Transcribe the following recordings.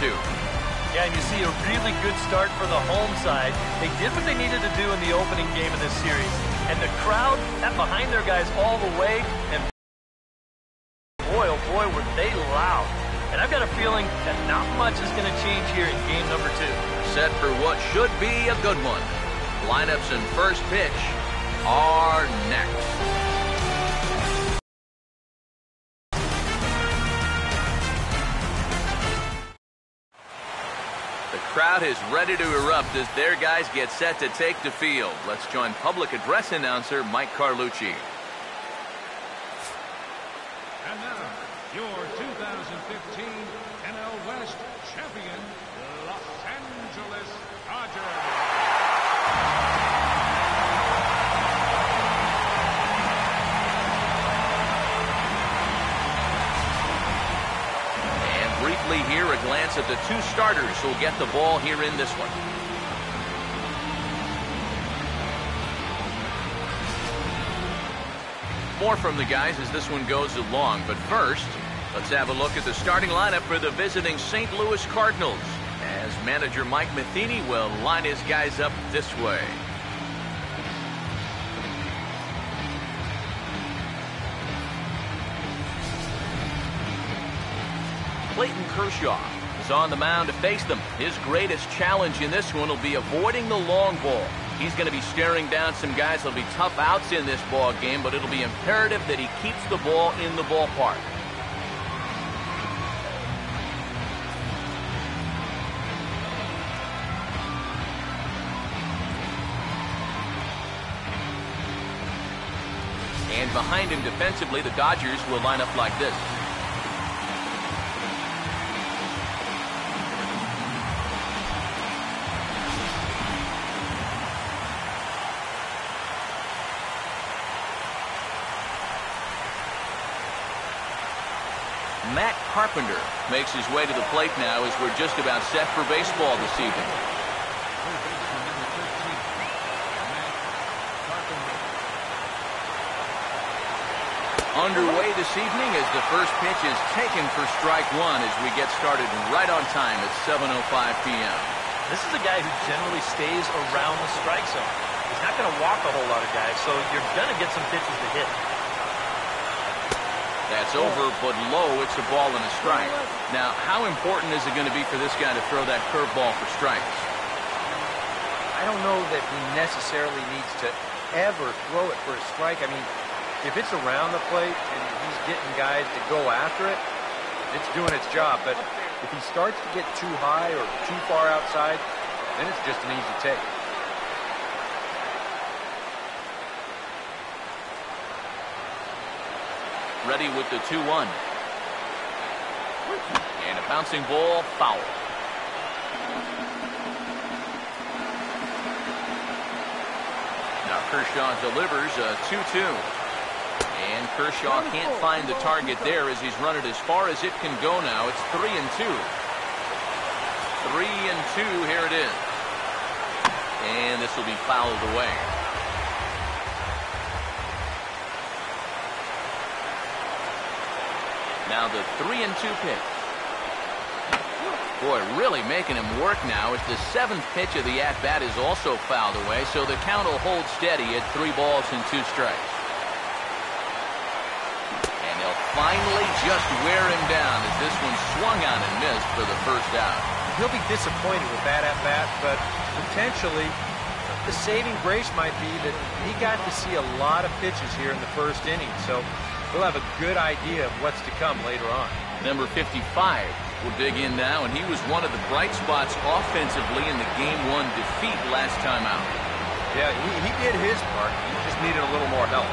2. Yeah, and you see a really good start for the home side. They did what they needed to do in the opening game of this series. And the crowd got behind their guys all the way. And boy, oh boy, were they loud. And I've got a feeling that not much is going to change here in game number 2. Set for what should be a good one. Lineups and first pitch are next. The crowd is ready to erupt as their guys get set to take the field. Let's join public address announcer Mike Carlucci. And now, your 2015 NL West champion, Los Angeles Dodgers. Briefly here, a glance at the 2 starters who'll get the ball here in this one. More from the guys as this one goes along, but first, let's have a look at the starting lineup for the visiting St. Louis Cardinals, as manager Mike Matheny will line his guys up this way. Clayton Kershaw is on the mound to face them. His greatest challenge in this one will be avoiding the long ball. He's going to be staring down some guys that'll be tough outs in this ball game, but it'll be imperative that he keeps the ball in the ballpark. And behind him defensively, the Dodgers will line up like this. Matt Carpenter makes his way to the plate now as we're just about set for baseball this evening. Underway this evening as the first pitch is taken for strike 1 as we get started right on time at 7:05 p.m. This is a guy who generally stays around the strike zone. He's not going to walk a whole lot of guys, so you're going to get some pitches to hit. That's over, but low. It's a ball and a strike. Now, how important is it going to be for this guy to throw that curveball for strikes? I don't know that he necessarily needs to ever throw it for a strike. I mean, if it's around the plate and he's getting guys to go after it, it's doing its job. But if he starts to get too high or too far outside, then it's just an easy take. Ready with the 2-1. And a bouncing ball, foul. Now Kershaw delivers a 2-2. And Kershaw can't find the target there as he's run it as far as it can go now. It's 3-2. 3-2, here it is. And this will be fouled away. Now the 3-2 pitch. Boy, really making him work now as the 7th pitch of the at-bat is also fouled away, so the count will hold steady at 3 balls and 2 strikes. And they'll finally just wear him down as this one swung on and missed for the first out. He'll be disappointed with that at-bat, but potentially the saving grace might be that he got to see a lot of pitches here in the first inning, so he'll have a good idea of what's to come later on. Number 55 will dig in now, and he was one of the bright spots offensively in the Game 1 defeat last time out. Yeah, he did his part. He just needed a little more help.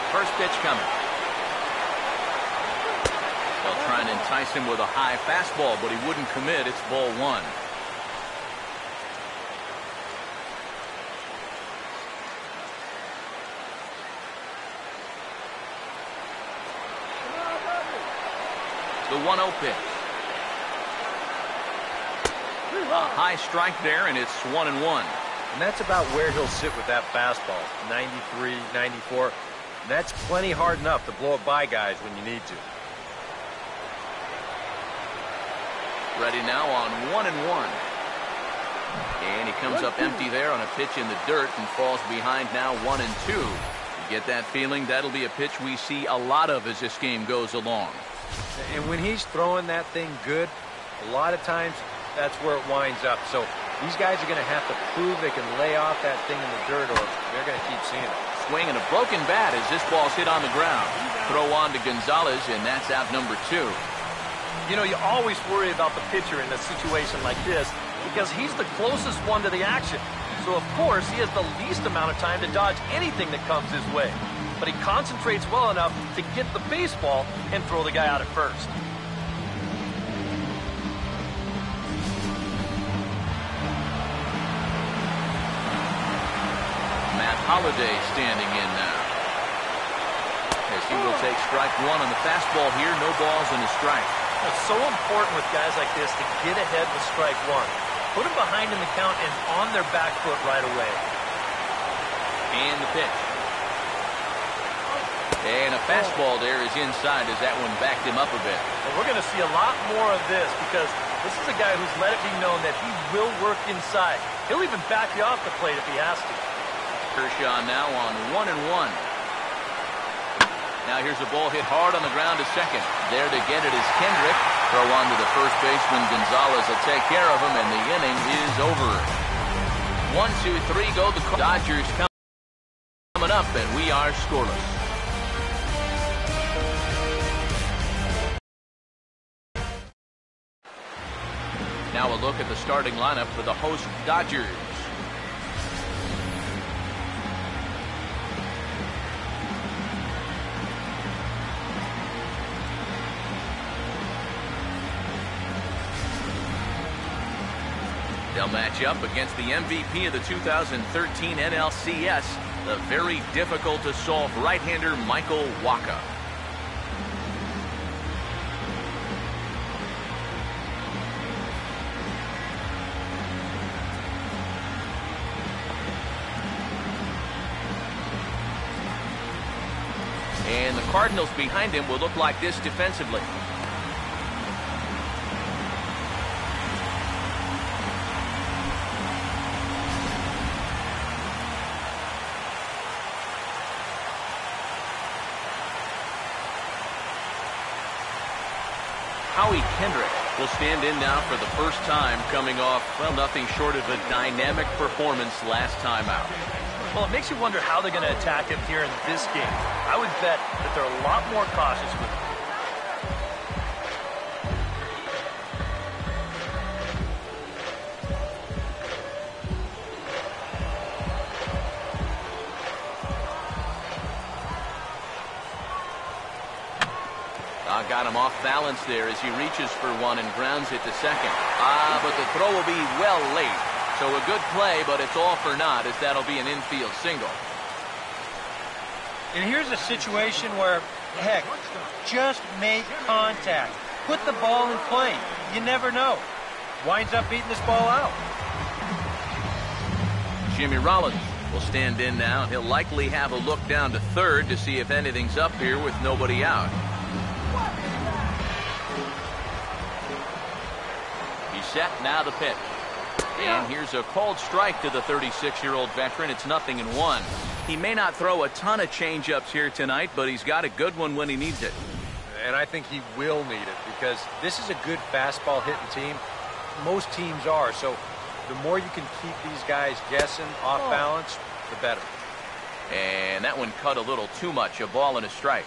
First pitch coming. They'll try and entice him with a high fastball, but he wouldn't commit. It's ball 1. The 1-0 pitch. A high strike there, and it's 1-1. And that's about where he'll sit with that fastball, 93, 94. And that's plenty hard enough to blow it by guys when you need to. Ready now on 1-1. And he comes up empty there on a pitch in the dirt and falls behind now 1-2. You get that feeling that'll be a pitch we see a lot of as this game goes along. And when he's throwing that thing good, a lot of times that's where it winds up. So these guys are going to have to prove they can lay off that thing in the dirt, or they're going to keep seeing it. Swing and a broken bat as this ball's hit on the ground. Throw on to Gonzalez, and that's out number 2. You know, you always worry about the pitcher in a situation like this because he's the closest one to the action. So, of course, he has the least amount of time to dodge anything that comes his way. But he concentrates well enough to get the baseball and throw the guy out at first. Matt Holliday standing in now. As he will take strike 1 on the fastball here. No balls and a strike. It's so important with guys like this to get ahead with strike 1. Put them behind in the count and on their back foot right away. And the pitch. And a fastball there is inside as that one backed him up a bit. And we're going to see a lot more of this because this is a guy who's let it be known that he will work inside. He'll even back you off the plate if he has to. Kershaw now on 1-1. Now here's a ball hit hard on the ground to second. There to get it is Kendrick. Throw on to the first baseman. Gonzalez will take care of him, and the inning is over. 1, 2, 3 go. The Dodgers coming up, and we are scoreless. Now a look at the starting lineup for the host Dodgers. They'll match up against the MVP of the 2013 NLCS, the very difficult to solve right-hander Michael Wacha. And the Cardinals behind him will look like this defensively. Howie Kendrick will stand in now for the first time, coming off, well, nothing short of a dynamic performance last time out. Well, it makes you wonder how they're going to attack him here in this game. I would bet that they're a lot more cautious with him. Got him off balance there as he reaches for one and grounds it to second. But the throw will be well late. So a good play, but it's all for naught as that'll be an infield single. And here's a situation where, heck, just make contact. Put the ball in play. You never know. Winds up beating this ball out. Jimmy Rollins will stand in now, and he'll likely have a look down to third to see if anything's up here with nobody out. He's set, now the pitch. And here's a called strike to the 36-year-old veteran. It's 0-1. He may not throw a ton of changeups here tonight, but he's got a good one when he needs it. And I think he will need it because this is a good fastball hitting team. Most teams are. So the more you can keep these guys guessing off balance, the better. And that one cut a little too much. A ball and a strike.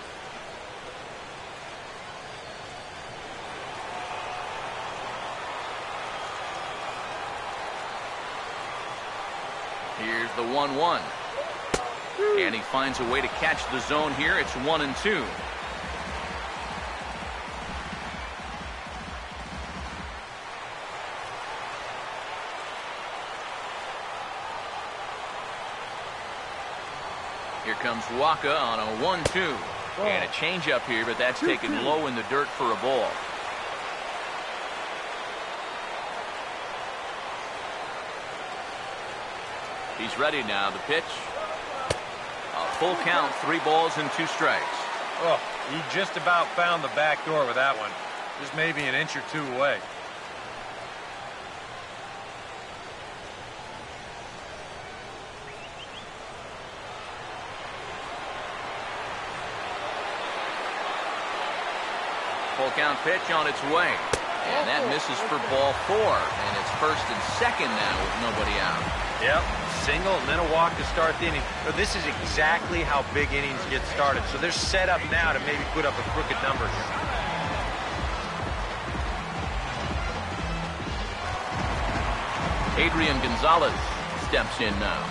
Here's the 1-1. And he finds a way to catch the zone here. It's 1-2. Here comes Wacha on a 1-2. And a changeup here, but that's taken low in the dirt for a ball. He's ready now. The pitch. A full count, 3 balls and 2 strikes. Oh, he just about found the back door with that one. Just maybe an inch or 2 away. Full count pitch on its way. And that misses for ball 4. And it's first and second now with nobody out. Yep, single and then a walk to start the inning. So this is exactly how big innings get started. So they're set up now to maybe put up a crooked number here. Adrian Gonzalez steps in now.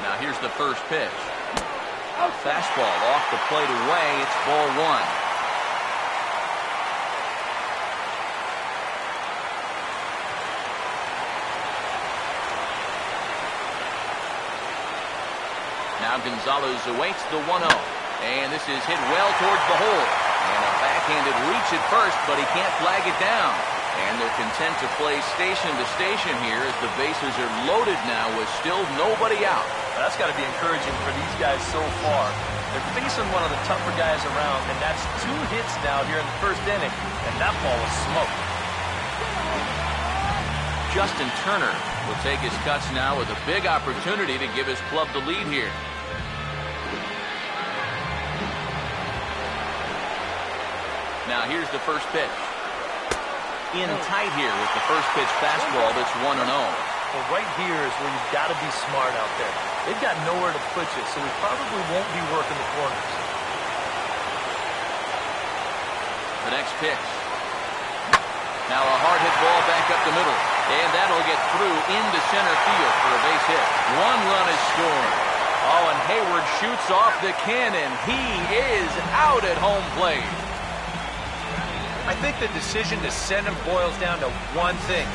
Now here's the first pitch. A fastball off the plate away. It's ball 1. Now Gonzalez awaits the 1-0. And this is hit well towards the hole. And a backhanded reach at first, but he can't flag it down. And they're content to play station to station here as the bases are loaded now with still nobody out. That's got to be encouraging for these guys so far. They're facing one of the tougher guys around, and that's 2 hits now here in the first inning, and that ball was smoked. Justin Turner will take his cuts now with a big opportunity to give his club the lead here. Now here's the first pitch. In tight here with the first pitch fastball that's 1-0. Well, right here is where you've got to be smart out there. They've got nowhere to put you, so we probably won't be working the corners. The next pitch. Now a hard hit ball back up the middle. And that'll get through into center field for a base hit. 1 run is scored. Oh, and Hayward shoots off the cannon. He is out at home plate. I think the decision to send him boils down to one thing.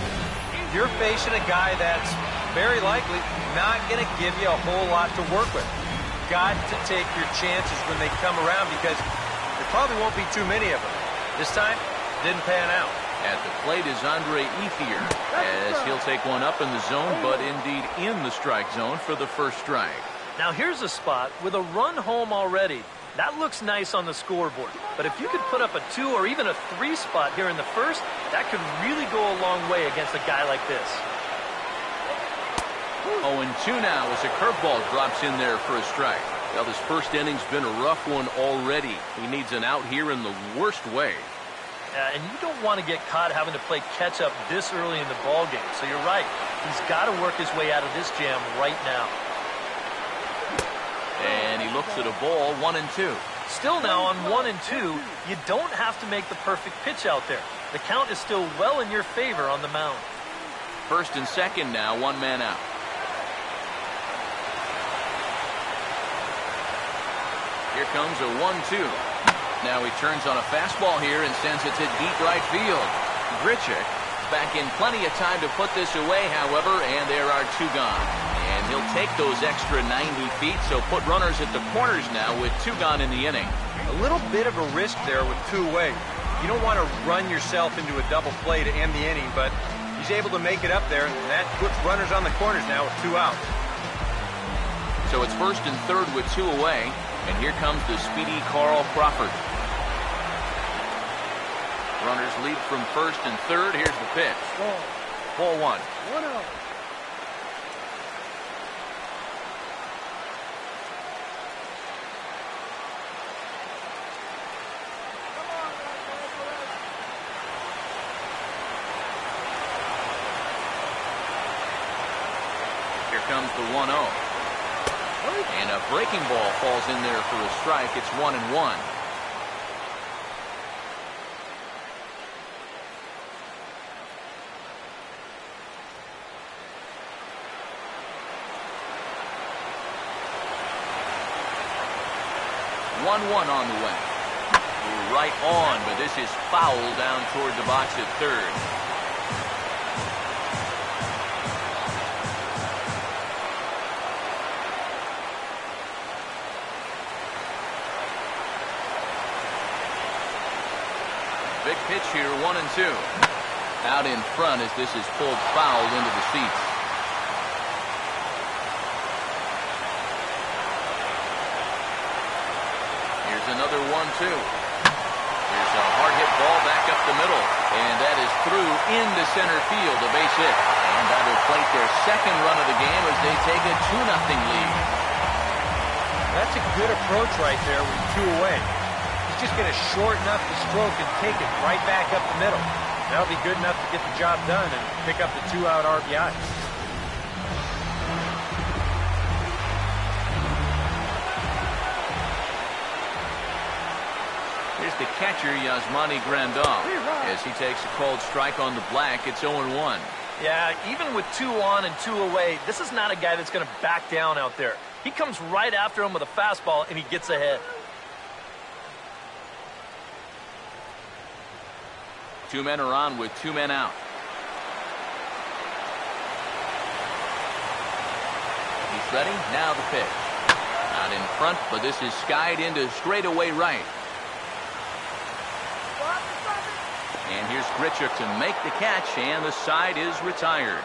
You're facing a guy that's very likely not going to give you a whole lot to work with. You've got to take your chances when they come around because there probably won't be too many of them. This time, didn't pan out. At the plate is Andre Ethier as he'll take one up in the zone, but indeed in the strike zone for the first strike. Now here's a spot with a run home already. That looks nice on the scoreboard. But if you could put up a 2 or even a 3 spot here in the first, that could really go a long way against a guy like this. 0-2 now as a curveball drops in there for a strike. Well, this first inning's been a rough one already. He needs an out here in the worst way. And you don't want to get caught having to play catch up this early in the ball game. So you're right. He's got to work his way out of this jam right now. And he looks at a ball, 1-2. Still now on 1-2, you don't have to make the perfect pitch out there. The count is still well in your favor on the mound. First and second now, 1 man out. Here comes a 1-2. Now he turns on a fastball here and sends it to deep right field. Grichuk back in plenty of time to put this away, however, and there are 2 gone. And he'll take those extra 90 feet, so put runners at the corners now with 2 gone in the inning. A little bit of a risk there with 2 away. You don't want to run yourself into a double play to end the inning, but he's able to make it up there, and that puts runners on the corners now with 2 out. So it's first and third with 2 away, and here comes the speedy Carl Crawford. Runners lead from first and third. Here's the pitch. Ball 1. 1-0. Here comes the 1-0. And a breaking ball falls in there for a strike. It's 1-1. One on the way. Right on, but this is foul down toward the box at third. Big pitch here, 1-2. Out in front as this is pulled foul into the seats. Here's another 1-2. Here's a hard hit ball back up the middle, and that is through into center field, a base hit. And that'll plate their second run of the game as they take a 2-0 lead. That's a good approach right there with 2 away. He's just going to shorten up the stroke and take it right back up the middle. That'll be good enough to get the job done and pick up the 2-out RBI. Here's the catcher, Yasmani Grandal. As he takes a cold strike on the black, it's 0-1. Yeah, even with 2 on and 2 away, this is not a guy that's going to back down out there. He comes right after him with a fastball, and he gets ahead. 2 men are on with 2 men out. He's ready. Now the pitch. Not in front, but this is skied into straightaway right. And here's Grichuk to make the catch, and the side is retired.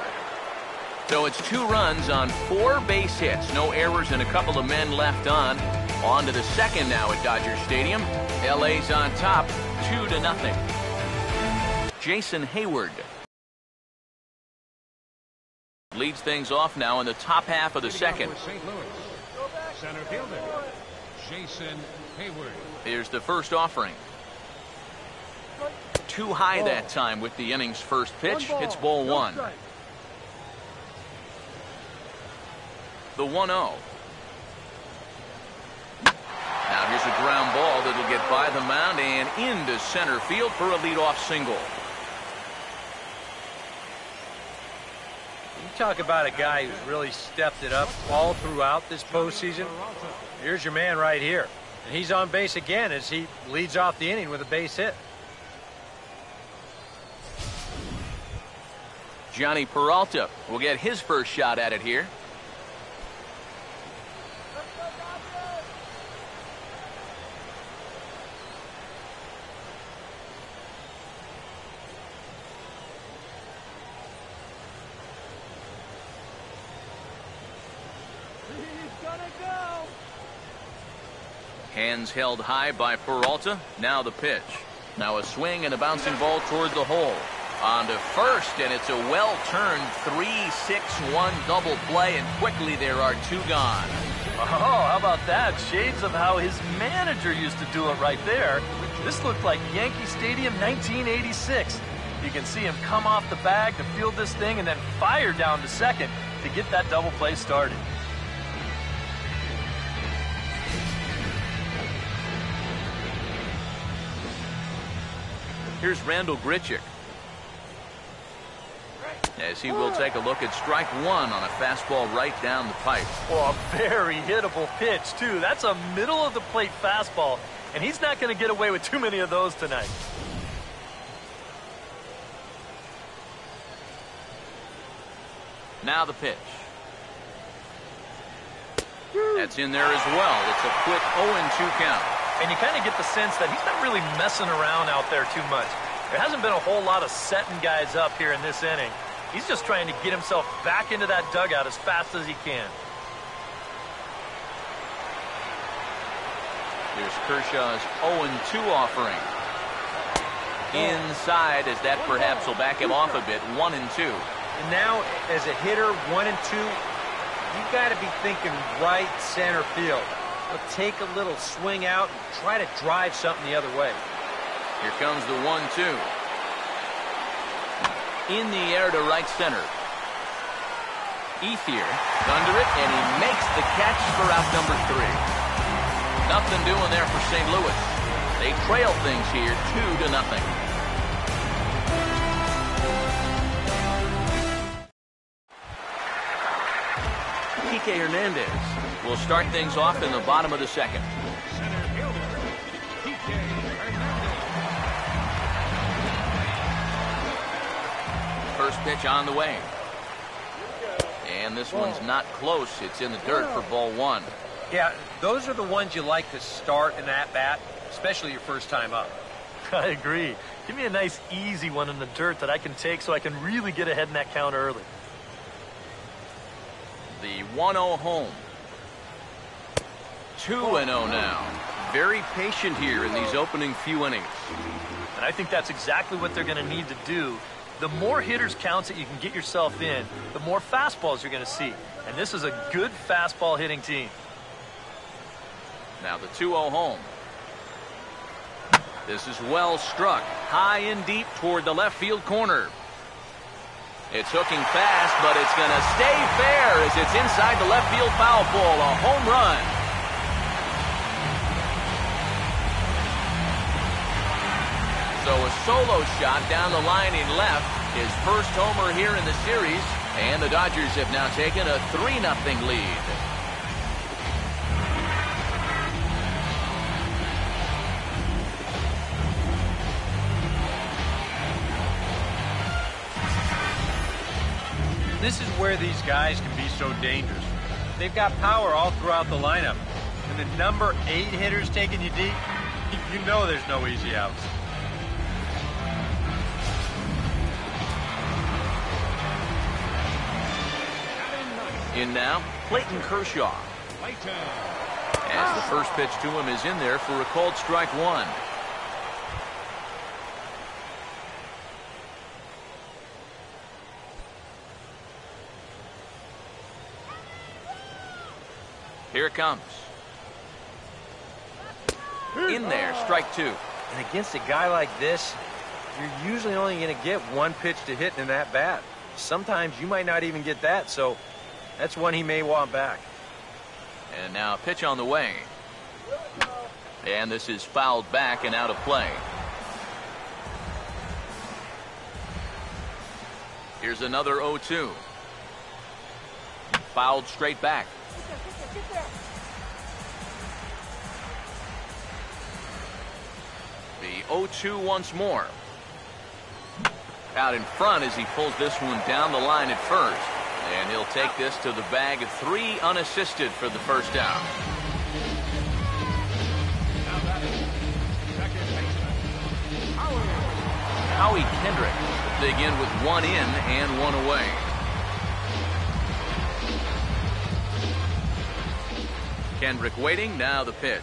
So it's 2 runs on 4 base hits. No errors and a couple of men left on. On to the second now at Dodger Stadium. LA's on top, 2-0. Jason Hayward leads things off now in the top half of the second. St. Louis, center fielder, Jason Hayward. Here's the first offering. Too high that time with the inning's first pitch. It's ball 1. The 1-0. Now here's a ground ball that'll get by the mound and into center field for a leadoff single. You talk about a guy who's really stepped it up all throughout this postseason. Here's your man right here. And he's on base again as he leads off the inning with a base hit. Johnny Peralta will get his first shot at it here. Hands held high by Peralta. Now the pitch. Now a swing and a bouncing ball toward the hole. On to first, and it's a well-turned 3-6-1 double play, and quickly there are 2 gone. Oh, how about that? Shades of how his manager used to do it right there. This looked like Yankee Stadium 1986. You can see him come off the bag to field this thing and then fire down to second to get that double play started. Here's Randall Grichuk, as he will take a look at strike 1 on a fastball right down the pipe. Oh, a very hittable pitch, too. That's a middle-of-the-plate fastball, and he's not going to get away with too many of those tonight. Now the pitch. That's in there as well. It's a quick 0-2 count. And you kind of get the sense that he's not really messing around out there too much. There hasn't been a whole lot of setting guys up here in this inning. He's just trying to get himself back into that dugout as fast as he can. Here's Kershaw's 0-2 offering. Inside, as that perhaps will back him off a bit. 1-2. And now, as a hitter, 1 and 2, you've got to be thinking right center field. But take a little swing out and try to drive something the other way. Here comes the 1-2. In the air to right center. Ethier under it, and he makes the catch for out number 3. Nothing doing there for St. Louis. They trail things here 2-0. Kike Hernandez will start things off in the bottom of the second. Center fielder, Kike Hernandez. First pitch on the way. And this one's not close. It's in the dirt for ball 1. Yeah, those are the ones you like to start in at bat, especially your first time up. I agree. Give me a nice, easy one in the dirt that I can take so I can really get ahead in that count early. The 1-0 home. 2-0 now. Very patient here in these opening few innings. And I think that's exactly what they're going to need to do. The more hitters counts that you can get yourself in, the more fastballs you're going to see. And this is a good fastball hitting team. Now the 2-0 home. This is well struck. High and deep toward the left field corner. It's hooking fast, but it's going to stay fair as it's inside the left field foul pole. A home run. So a solo shot down the line in left. His first homer here in the series. And the Dodgers have now taken a 3-0 lead. This is where these guys can be so dangerous. They've got power all throughout the lineup. And the number 8 hitters taking you deep, you know there's no easy outs. In now, Clayton Kershaw. As the first pitch to him is in there for a called strike one. Here it comes. In there, strike two. And against a guy like this, you're usually only going to get one pitch to hit in that bat. Sometimes you might not even get that, so that's one he may want back. And now a pitch on the way. And this is fouled back and out of play. Here's another 0-2. Fouled straight back. The 0-2 once more. Out in front as he pulls this one down the line at first. And he'll take this to the bag of 3 unassisted for the first down. Howie Kendrick will dig in with 1 in and 1 away. Kendrick waiting, now the pitch.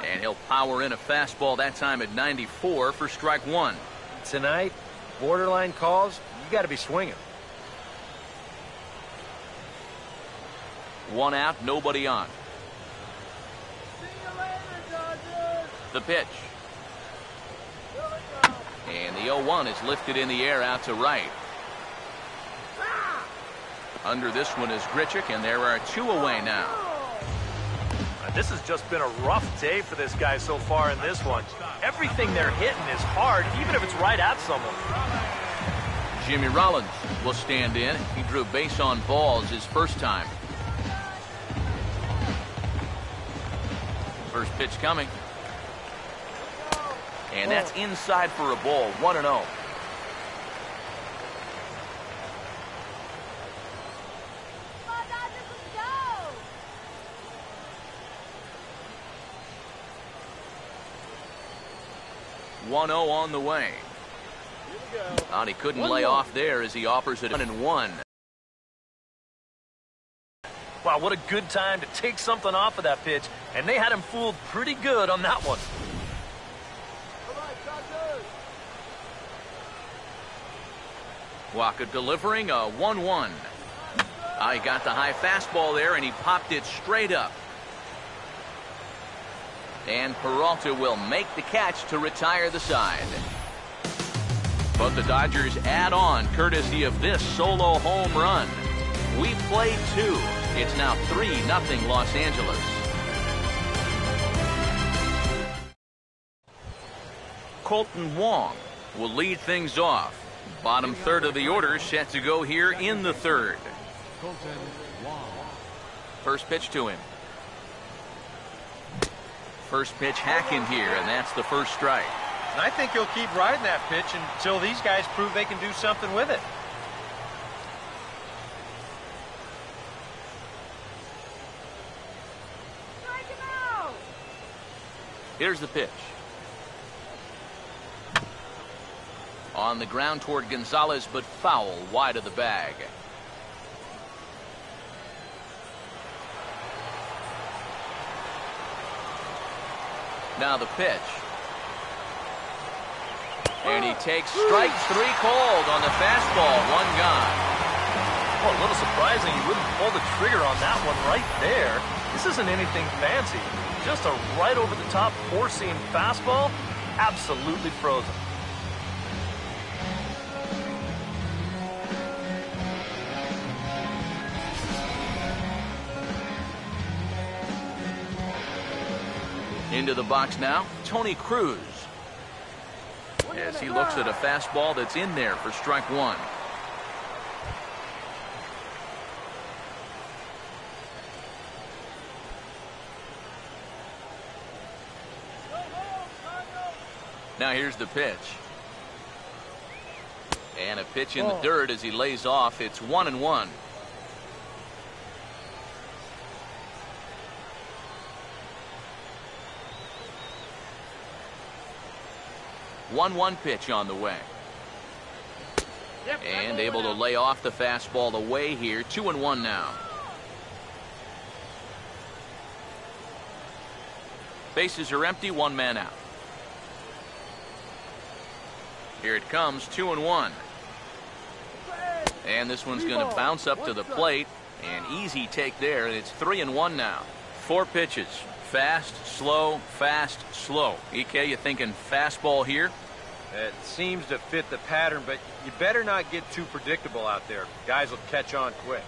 And he'll power in a fastball that time at 94 for strike one. Tonight, borderline calls, you got to be swinging. 1 out, nobody on. The pitch. And the 0-1 is lifted in the air out to right. Under this one is Grichuk, and there are 2 away now. This has just been a rough day for this guy so far in this one. Everything they're hitting is hard, even if it's right at someone. Jimmy Rollins will stand in. He drew base on balls his first time. First pitch coming. And that's inside for a ball, 1-0. On the way. And he couldn't lay off there as he offers it 1-1. Wow, what a good time to take something off of that pitch, and they had him fooled pretty good on that one. Waka delivering a 1-1. He got the high fastball there, and he popped it straight up. And Peralta will make the catch to retire the side. But the Dodgers add on courtesy of this solo home run. We played 2. It's now 3-0 Los Angeles. Colton Wong will lead things off. Bottom third of the order set to go here in the third. First pitch to him. First pitch hack in here, and that's the first strike. And I think he'll keep riding that pitch until these guys prove they can do something with it. Here's the pitch. On the ground toward Gonzalez, but foul wide of the bag. Now the pitch. And he takes strike 3 called on the fastball. 1 gone. Well, a little surprising he wouldn't pull the trigger on that one right there. This isn't anything fancy. Just a right over the top 4-seam fastball. Absolutely frozen. Into the box now, Tony Cruz. As he looks at a fastball that's in there for strike 1. Now here's the pitch. And a pitch in the dirt as he lays off. It's 1-1. One pitch on the way. And able to lay off the fastball away here. 2-1 now. Bases are empty, 1 man out. Here it comes, 2-1. And this one's going to bounce up to the plate. An easy take there, and it's 3-1 now. 4 pitches. Fast, slow, fast, slow. EK, you thinking fastball here? It seems to fit the pattern, but you better not get too predictable out there. Guys will catch on quick.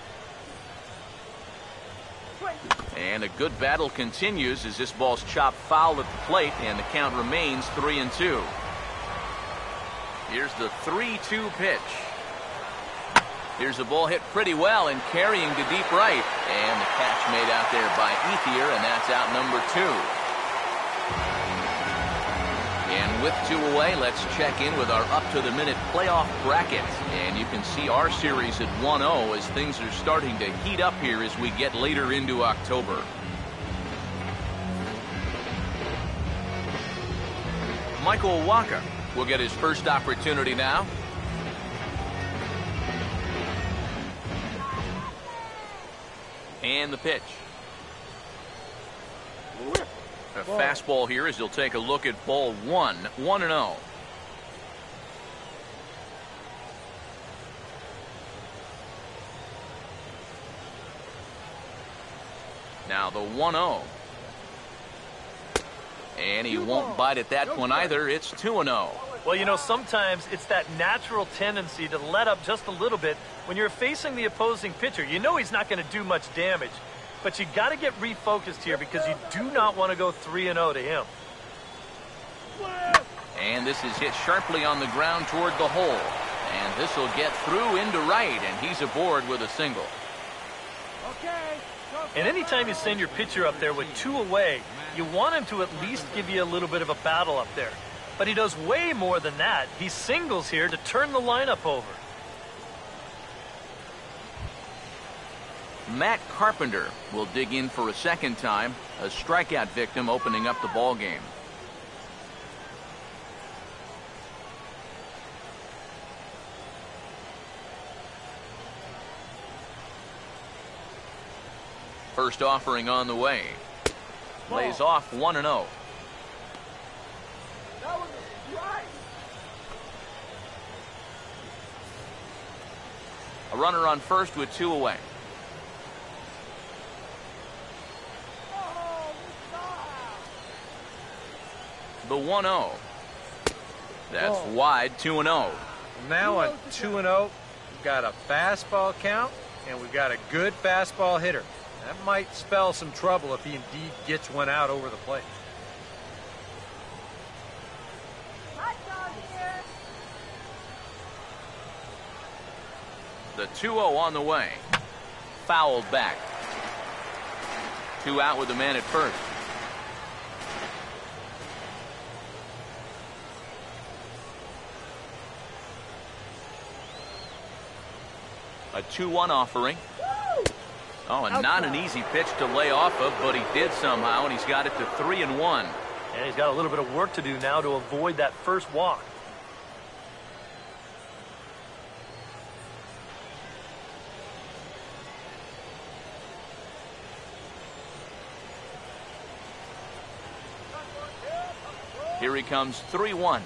And a good battle continues as this ball's chopped foul at the plate, and the count remains 3-2. Here's the 3-2 pitch. Here's a ball hit pretty well and carrying to deep right. And the catch made out there by Ethier, and that's out number 2. And with 2 away, let's check in with our up-to-the-minute playoff bracket. And you can see our series at 1-0 as things are starting to heat up here as we get later into October. Michael Wacha will get his first opportunity now. And the pitch. A fastball here as he'll take a look at ball 1. 1-0. Now the 1-0. And he won't bite at that one either. It's 2-0. Well, you know, sometimes it's that natural tendency to let up just a little bit when you're facing the opposing pitcher. You know he's not going to do much damage, but you got to get refocused here because you do not want to go 3-0 to him. And this is hit sharply on the ground toward the hole. And this will get through into right, and he's aboard with a single. And anytime you send your pitcher up there with 2 away, you want him to at least give you a little bit of a battle up there. But he does way more than that. He singles here to turn the lineup over. Matt Carpenter will dig in for a second time, a strikeout victim opening up the ball game. First offering on the way. Lays off 1-0. A runner on first with 2 away. The 1-0. That's wide, 2-0. Now on 2-0, we've got a fastball count, and we've got a good fastball hitter. That might spell some trouble if he indeed gets one out over the plate. The 2-0 on the way. Fouled back. 2 out with the man at first. A 2-1 offering. Oh, and not an easy pitch to lay off of, but he did somehow, and he's got it to 3-1. And he's got a little bit of work to do now to avoid that first walk. Here he comes 3-1.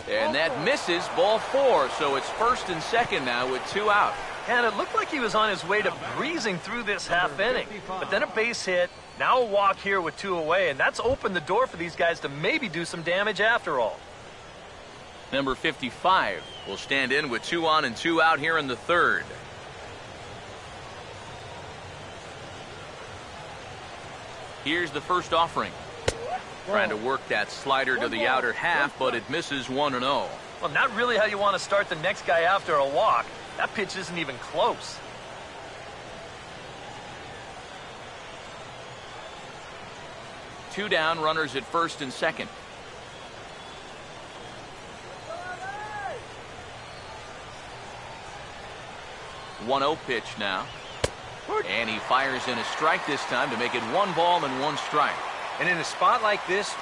And that misses, ball 4. So it's first and second now with 2 out. And it looked like he was on his way to breezing through this half inning. But then a base hit, now a walk here with 2 away, and that's opened the door for these guys to maybe do some damage after all. Number 55 will stand in with 2 on and 2 out here in the third. Here's the first offering. Trying to work that slider to the outer half, but it misses 1-0. Well, not really how you want to start the next guy after a walk. That pitch isn't even close. Two down, runners at first and second. One 0 pitch now. And he fires in a strike this time to make it 1 ball and 1 strike. And in a spot like this,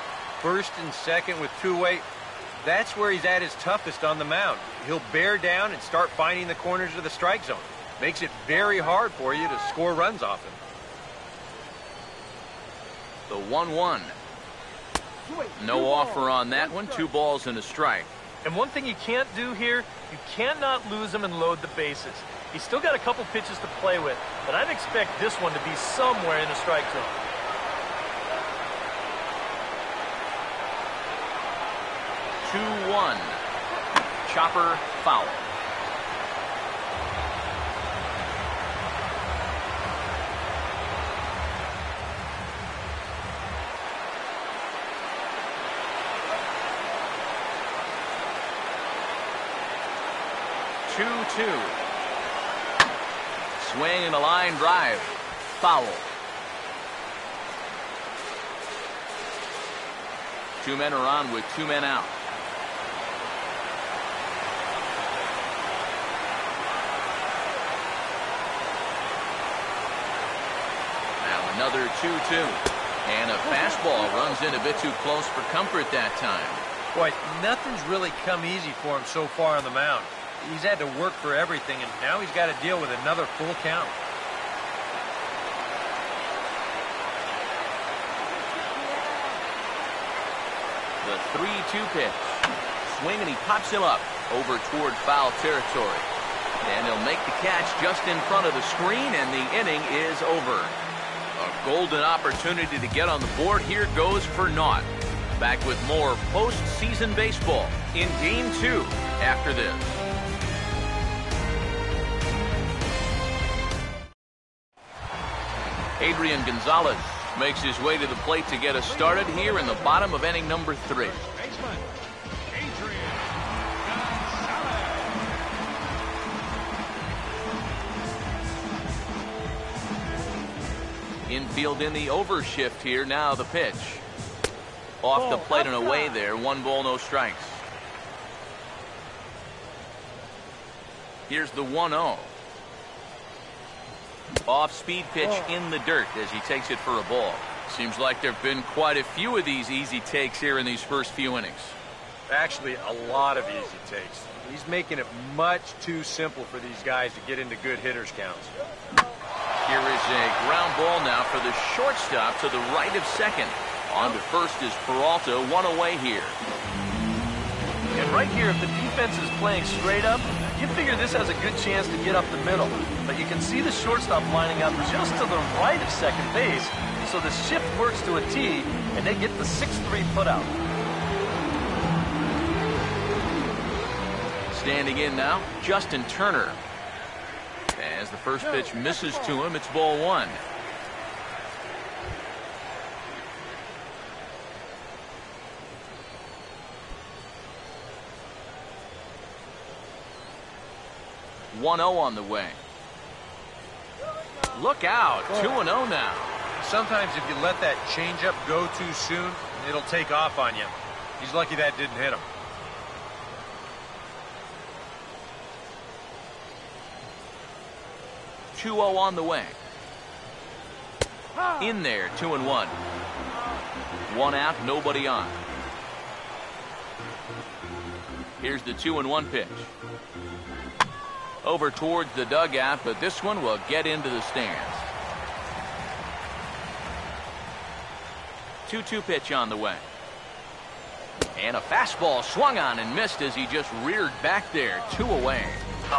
first and second with 2 away, that's where he's at his toughest on the mound. He'll bear down and start finding the corners of the strike zone. Makes it very hard for you to score runs off him. The 1-1. No offer on that one. 2 balls and a strike. And one thing you can't do here, you cannot lose him and load the bases. He's still got a couple pitches to play with, but I'd expect this one to be somewhere in the strike zone. Two 1. Chopper foul. Two. Swing and a line drive. Foul. 2 men are on with 2 men out. Now another 2-2. And a fastball runs in a bit too close for comfort that time. Boy, nothing's really come easy for him so far on the mound. He's had to work for everything, and now he's got to deal with another full count. The 3-2 pitch. Swing, and he pops him up over toward foul territory. And he'll make the catch just in front of the screen, and the inning is over. A golden opportunity to get on the board here goes for naught. Back with more postseason baseball in Game 2 after this. Adrian Gonzalez makes his way to the plate to get us started here in the bottom of inning number 3. Baseman, Adrian Gonzalez. Infield in the overshift here. Now the pitch. Off the plate and away there. 1 ball, no strikes. Here's the 1-0. Off-speed pitch in the dirt as he takes it for a ball. Seems like there have been quite a few of these easy takes here in these first few innings. Actually, a lot of easy takes. He's making it much too simple for these guys to get into good hitters' counts. Here is a ground ball now for the shortstop to the right of second. On to first is Peralta, 1 away here. And right here, if the defense is playing straight up, you figure this has a good chance to get up the middle. But you can see the shortstop lining up just to the right of second base, so the shift works to a T, and they get the 6-3 putout. Standing in now, Justin Turner. As the first pitch misses to him, it's ball 1. On the way. Look out, 2-0 now. Sometimes if you let that changeup go too soon, it'll take off on you. He's lucky that didn't hit him. On the way. In there, 2-1. 1 out, nobody on. Here's the 2-1 pitch. Over towards the dugout, but this one will get into the stands. 2-2 pitch on the way. And a fastball swung on and missed as he just reared back there. 2 away.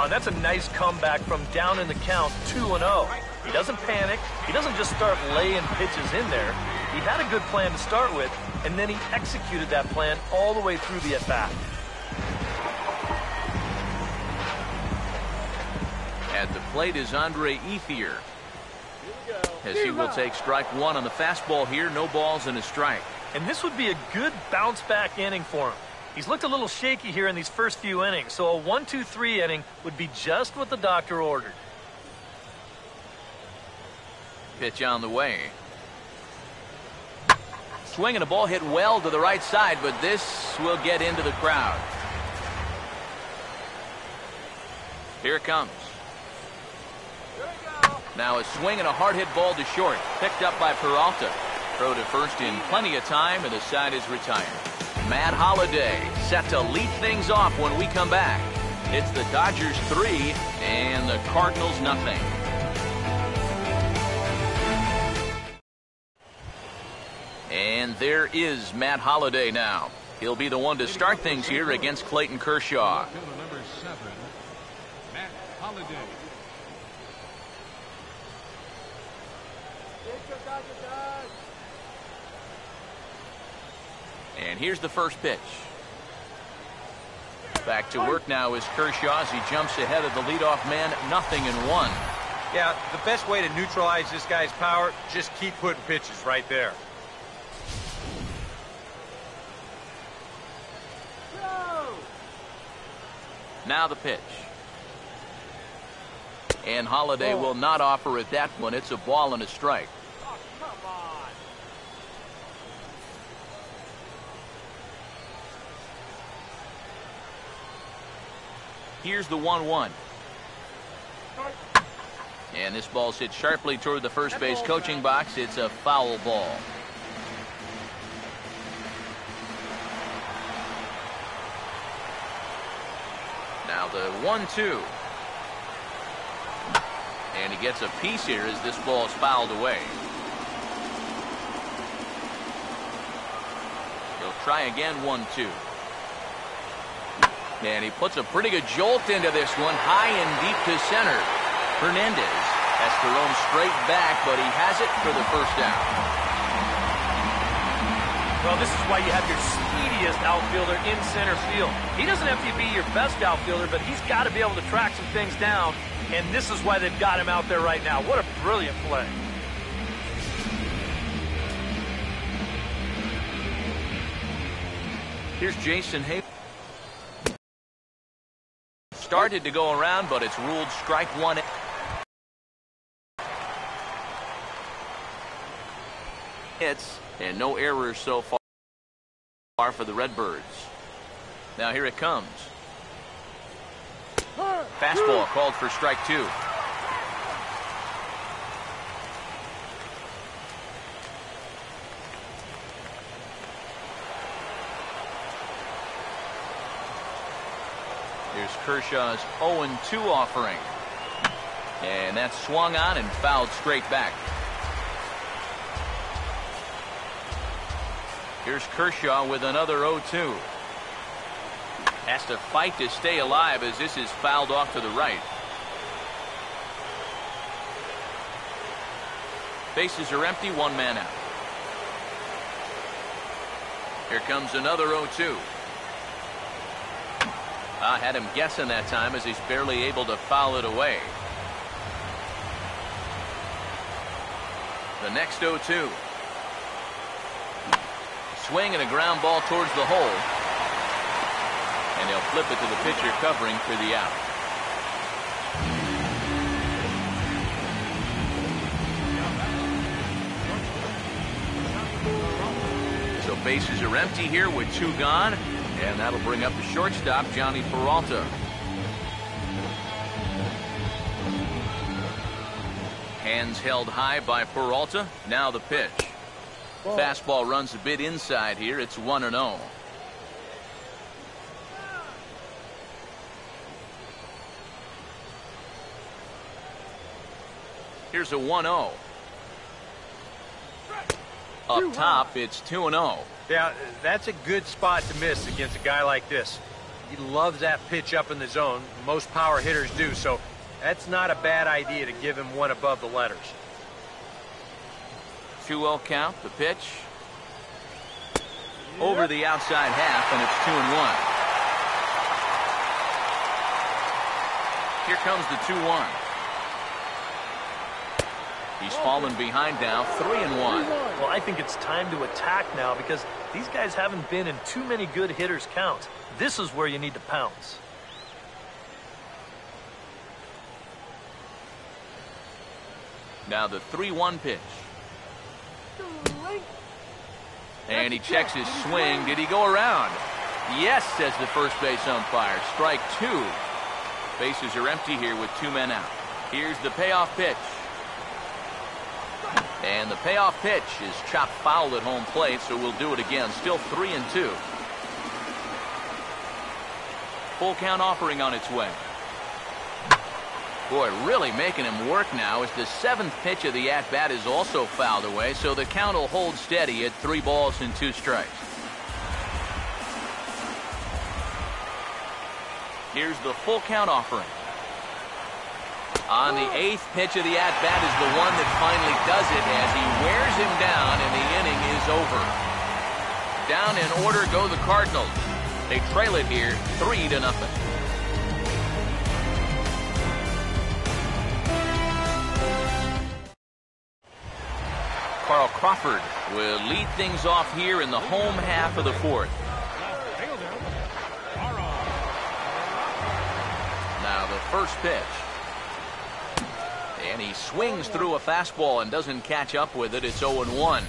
That's a nice comeback from down in the count, 2-0. He doesn't panic. He doesn't just start laying pitches in there. He had a good plan to start with, and then he executed that plan all the way through the at-bat. At the plate is Andre Ethier, as he will take strike 1 on the fastball here. No balls and a strike. And this would be a good bounce-back inning for him. He's looked a little shaky here in these first few innings, so a 1-2-3 inning would be just what the doctor ordered. Pitch on the way. Swinging a ball hit well to the right side, but this will get into the crowd. Here it comes. Now a swing and a hard hit ball to short. Picked up by Peralta. Throw to first in plenty of time, and the side is retired. Matt Holliday set to lead things off when we come back. It's the Dodgers 3 and the Cardinals nothing. And there is Matt Holliday now. He'll be the one to start things here against Clayton Kershaw. Number 7, Matt Holliday. And here's the first pitch. Back to work now is Kershaw as he jumps ahead of the leadoff man. 0-1. Yeah, the best way to neutralize this guy's power, just keep putting pitches right there. Now the pitch. And Holliday will not offer it that one. It's a ball and a strike. Here's the 1-1. And this ball's hit sharply toward the first base coaching box. It's a foul ball. Now the 1-2. And he gets a piece here as this ball is fouled away. He'll try again. 1-2. And he puts a pretty good jolt into this one, high and deep to center. Hernandez has to roam straight back, but he has it for the first down. Well, this is why you have your speediest outfielder in center field. He doesn't have to be your best outfielder, but he's got to be able to track some things down, and this is why they've got him out there right now. What a brilliant play. Here's Jason Hay. Started to go around, but it's ruled strike 1. Hits and no errors so far for the Redbirds. Now here it comes. Fastball called for strike 2. Here's Kershaw's 0-2 offering. And that's swung on and fouled straight back. Here's Kershaw with another 0-2. Has to fight to stay alive as this is fouled off to the right. Bases are empty, 1 man out. Here comes another 0-2. I had him guessing that time as he's barely able to foul it away. The next 0-2. Swing and a ground ball towards the hole. And they'll flip it to the pitcher covering for the out. So bases are empty here with 2 gone. And that'll bring up the shortstop, Johnny Peralta. Hands held high by Peralta. Now the pitch. Fastball runs a bit inside here. It's 1-0. Here's a 1-0. Up top, it's 2-0. Yeah, that's a good spot to miss against a guy like this. He loves that pitch up in the zone. Most power hitters do, so that's not a bad idea to give him one above the letters. 2-0 count, the pitch. Over the outside half, and it's 2-1. Here comes the 2-1. He's fallen behind now, 3-1. Well, I think it's time to attack now because these guys haven't been in too many good hitters' counts. This is where you need to pounce. Now the 3-1 pitch. And he checks his swing. Did he go around? Yes, says the first base umpire. Strike 2. Bases are empty here with 2 men out. Here's the payoff pitch. And the payoff pitch is chopped foul at home plate, so we'll do it again. Still 3-2. Full count offering on its way. Boy, really making him work now as the 7th pitch of the at-bat is also fouled away, so the count will hold steady at 3 balls and 2 strikes. Here's the full count offering. On the 8th pitch of the at-bat is the one that finally does it as he wears him down and the inning is over. Down in order go the Cardinals. They trail it here 3-0. Carl Crawford will lead things off here in the home half of the 4th. Now the first pitch. And he swings through a fastball and doesn't catch up with it. It's 0-1.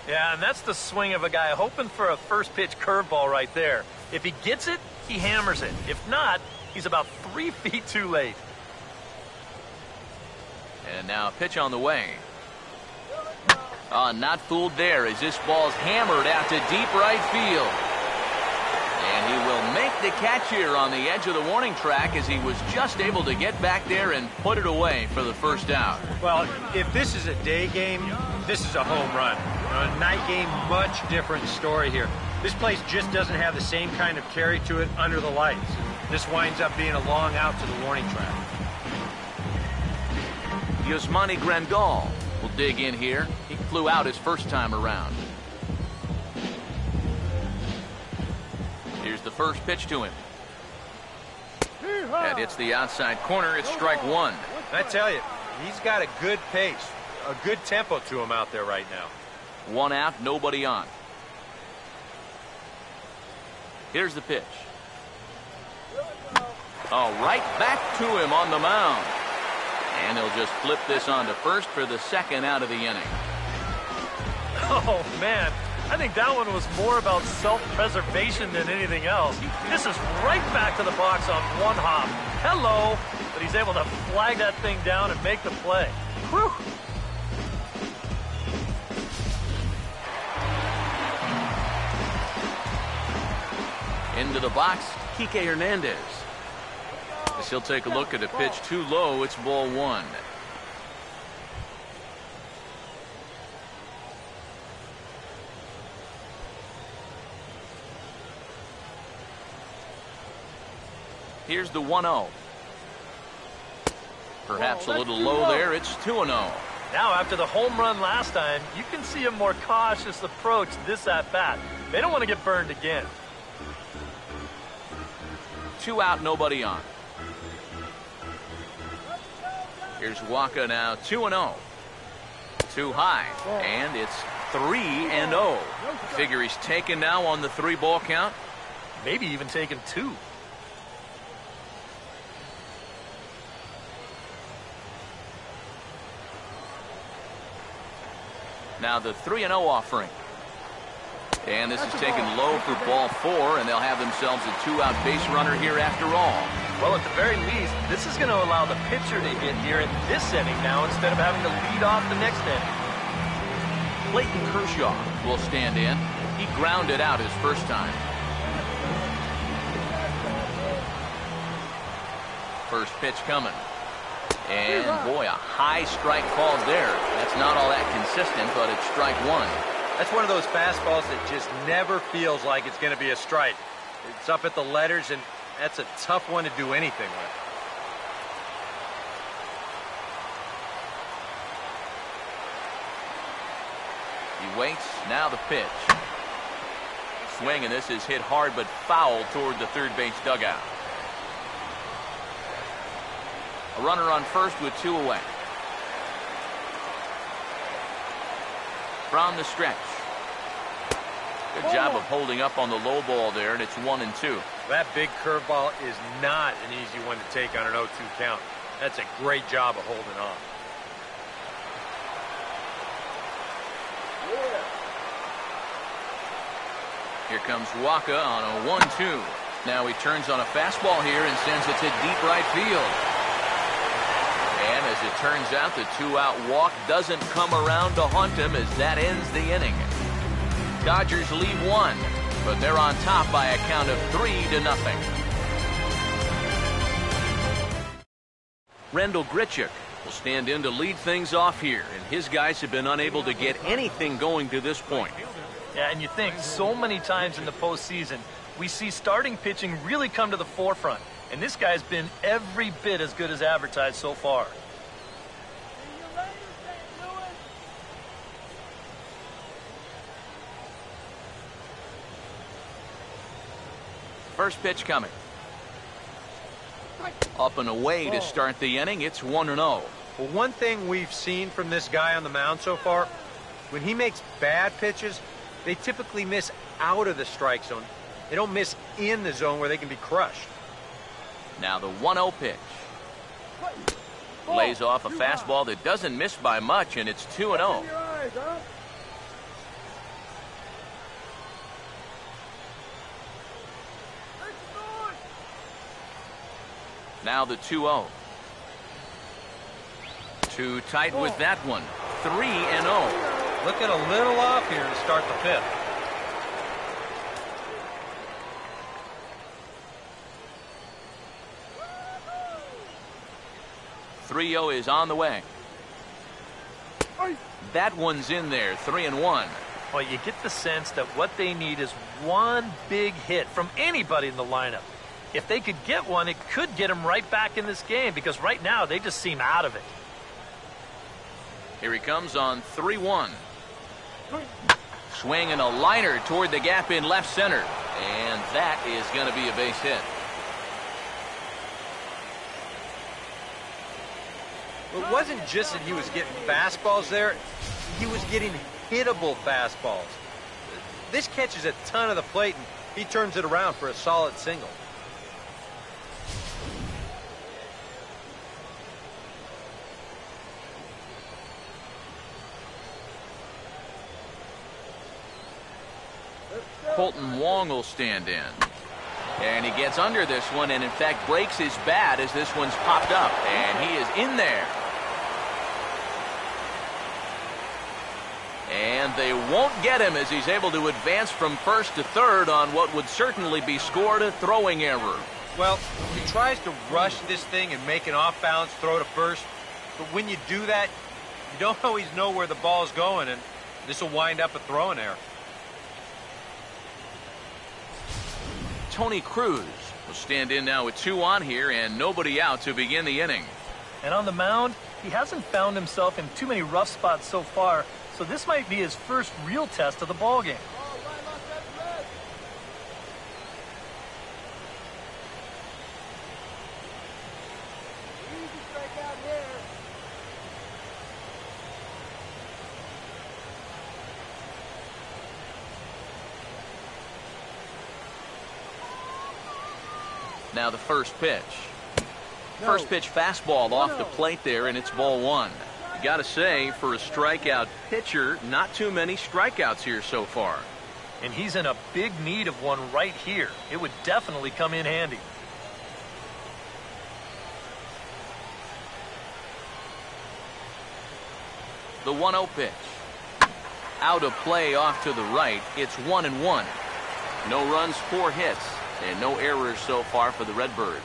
Yeah, and that's the swing of a guy hoping for a first pitch curveball right there. If he gets it, he hammers it. If not, he's about 3 feet too late. And now a pitch on the way. Not fooled there as this ball's hammered out to deep right field. And he will make the catch here on the edge of the warning track as he was just able to get back there and put it away for the first out. Well, if this is a day game, this is a home run. A night game, much different story here. This place just doesn't have the same kind of carry to it under the lights. This winds up being a long out to the warning track. Yasmani Grandal will dig in here. He flew out his first time around. Here's the first pitch to him. That hits the outside corner. It's strike 1. I tell you, he's got a good pace, a good tempo to him out there right now. 1 out, nobody on. Here's the pitch. Oh, right back to him on the mound. And he'll just flip this on to first for the 2nd out of the inning. Oh, man. I think that one was more about self-preservation than anything else. This is right back to the box on 1 hop. Hello. But he's able to flag that thing down and make the play. Whew. Into the box, Kike Hernandez. As he'll take a look at a pitch too low, it's ball 1. Here's the 1-0. Perhaps a little low there. It's 2-0. Now, after the home run last time, you can see a more cautious approach this at-bat. They don't want to get burned again. 2 out, nobody on. Here's Waka now, 2-0. Too high, and it's 3-0. Figure he's taken now on the 3-ball count. Maybe even taken 2. Now the 3-0 offering. And this is taken low for ball 4, and they'll have themselves a 2-out base runner here after all. Well, at the very least, this is going to allow the pitcher to hit here in this inning now instead of having to lead off the next inning. Clayton Kershaw will stand in. He grounded out his first time. First pitch coming. And boy, a high strike called there. That's not all that consistent, but it's strike 1. That's one of those fastballs that just never feels like it's going to be a strike. It's up at the letters, and that's a tough one to do anything with. He waits. Now the pitch. Swing, and this is hit hard but foul toward the third base dugout. A runner on first with 2 away. From the stretch. Good job of holding up on the low ball there, and it's 1-2. That big curveball is not an easy one to take on an 0-2 count. That's a great job of holding on. Here comes Waka on a 1-2. Now he turns on a fastball here and sends it to deep right field. And as it turns out, the 2-out walk doesn't come around to haunt him as that ends the inning. Dodgers lead 1, but they're on top by a count of 3-0. Rendell Grichuk will stand in to lead things off here, and his guys have been unable to get anything going to this point. Yeah, and you think so many times in the postseason, we see starting pitching really come to the forefront. And this guy's been every bit as good as advertised so far. First pitch coming. Up and away to start the inning. It's 1-0. Well, one thing we've seen from this guy on the mound so far, when he makes bad pitches, they typically miss out of the strike zone. They don't miss in the zone where they can be crushed. Now the 1-0 pitch. Lays off a fastball that doesn't miss by much, and it's 2-0. Now the 2-0. Too tight with that one. 3-0. Looking a little off here to start the fifth. .30 is on the way. That one's in there. 3-1. Well, you get the sense that what they need is one big hit from anybody in the lineup. If they could get one, it could get them right back in this game, because right now they just seem out of it. Here he comes on 3-1. Swinging a liner toward the gap in left center. And that is going to be a base hit. Well, it wasn't just that he was getting fastballs there. He was getting hittable fastballs. This catches a ton of the plate, and he turns it around for a solid single. Colton Wong will stand in. And he gets under this one and, in fact, breaks his bat as this one's popped up. And he is in there. And they won't get him as he's able to advance from first to third on what would certainly be scored a throwing error. Well, he tries to rush this thing and make an off-balance throw to first. But when you do that, you don't always know where the ball's going, and this will wind up a throwing error. Tony Cruz will stand in now with 2 on here and nobody out to begin the inning. And on the mound, he hasn't found himself in too many rough spots so far, so this might be his first real test of the ballgame. Now the first pitch. First pitch fastball off the plate there, and it's ball 1. You got to say, for a strikeout pitcher, not too many strikeouts here so far. And he's in a big need of one right here. It would definitely come in handy. The 1-0 pitch. Out of play off to the right. It's 1-1. No runs, 4 hits. And no errors so far for the Redbirds.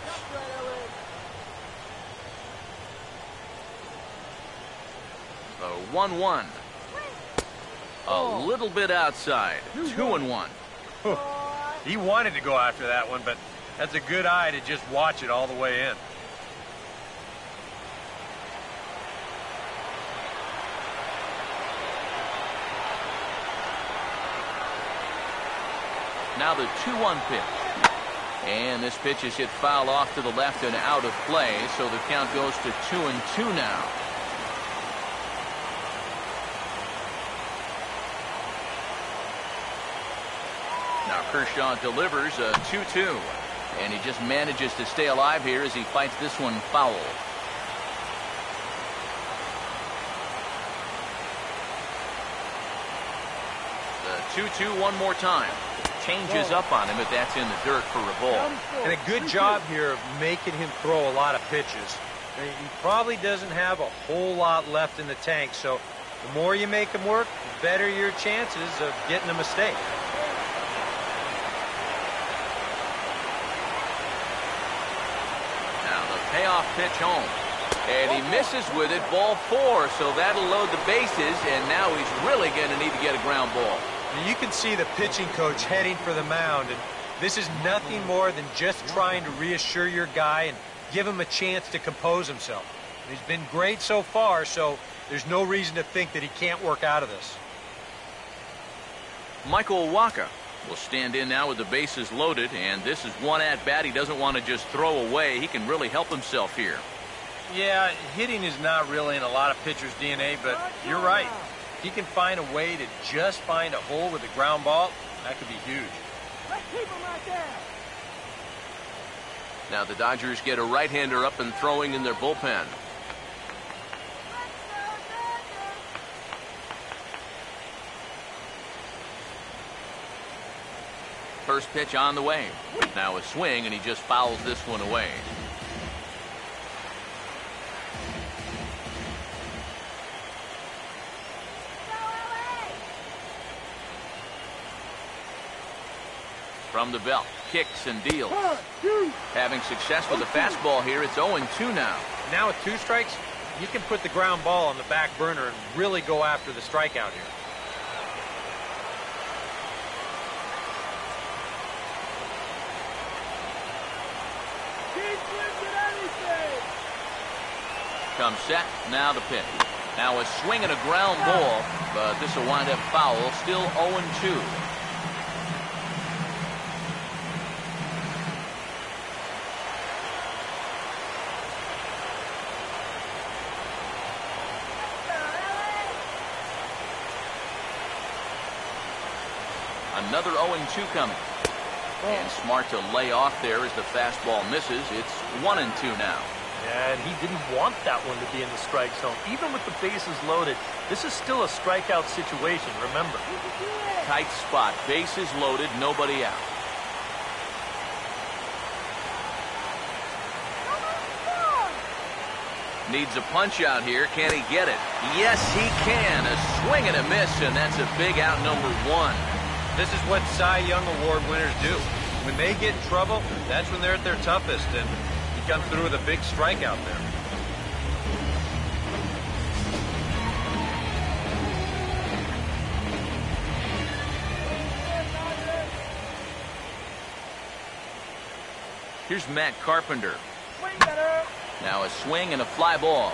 The 1-1. A little bit outside. 2-1. He wanted to go after that one, but that's a good eye to just watch it all the way in. Now the 2-1 pitch. And this pitch is hit foul off to the left and out of play, so the count goes to 2-2 now. Now Kershaw delivers a 2-2, and he just manages to stay alive here as he fights this one foul. The 2-2 one more time. Changes up on him, but that's in the dirt for a ball. And a good job here of making him throw a lot of pitches. He probably doesn't have a whole lot left in the tank, so the more you make him work, the better your chances of getting a mistake. Now the payoff pitch home. And he misses with it, ball 4, so that'll load the bases, and now he's really going to need to get a ground ball. You can see the pitching coach heading for the mound, and this is nothing more than just trying to reassure your guy and give him a chance to compose himself. And he's been great so far, so there's no reason to think that he can't work out of this. Michael Wacha will stand in now with the bases loaded, and this is one at-bat he doesn't want to just throw away. He can really help himself here. Yeah, hitting is not really in a lot of pitchers' DNA, but you're right. If he can find a way to just find a hole with a ground ball, that could be huge. Let's keep him right there. Now the Dodgers get a right-hander up and throwing in their bullpen. First pitch on the way. Now a swing, and he just fouls this one away. From the belt, kicks and deals. Having success with the fastball here, it's 0-2 now. Now with 2 strikes, you can put the ground ball on the back burner and really go after the strikeout here. Comes set, now the pitch. Now a swing and a ground ball, but this will wind up foul, still 0-2. Another 0-2 coming. And smart to lay off there as the fastball misses. It's 1-2 now. Yeah, and he didn't want that one to be in the strike zone. Even with the bases loaded, this is still a strikeout situation, remember. Tight spot, bases loaded, nobody out. Needs a punch out here. Can he get it? Yes, he can. A swing and a miss, and that's a big out, number 1. This is what Cy Young Award winners do. When they get in trouble, that's when they're at their toughest, and he comes through with a big strikeout there. Here's Matt Carpenter. Now a swing and a fly ball.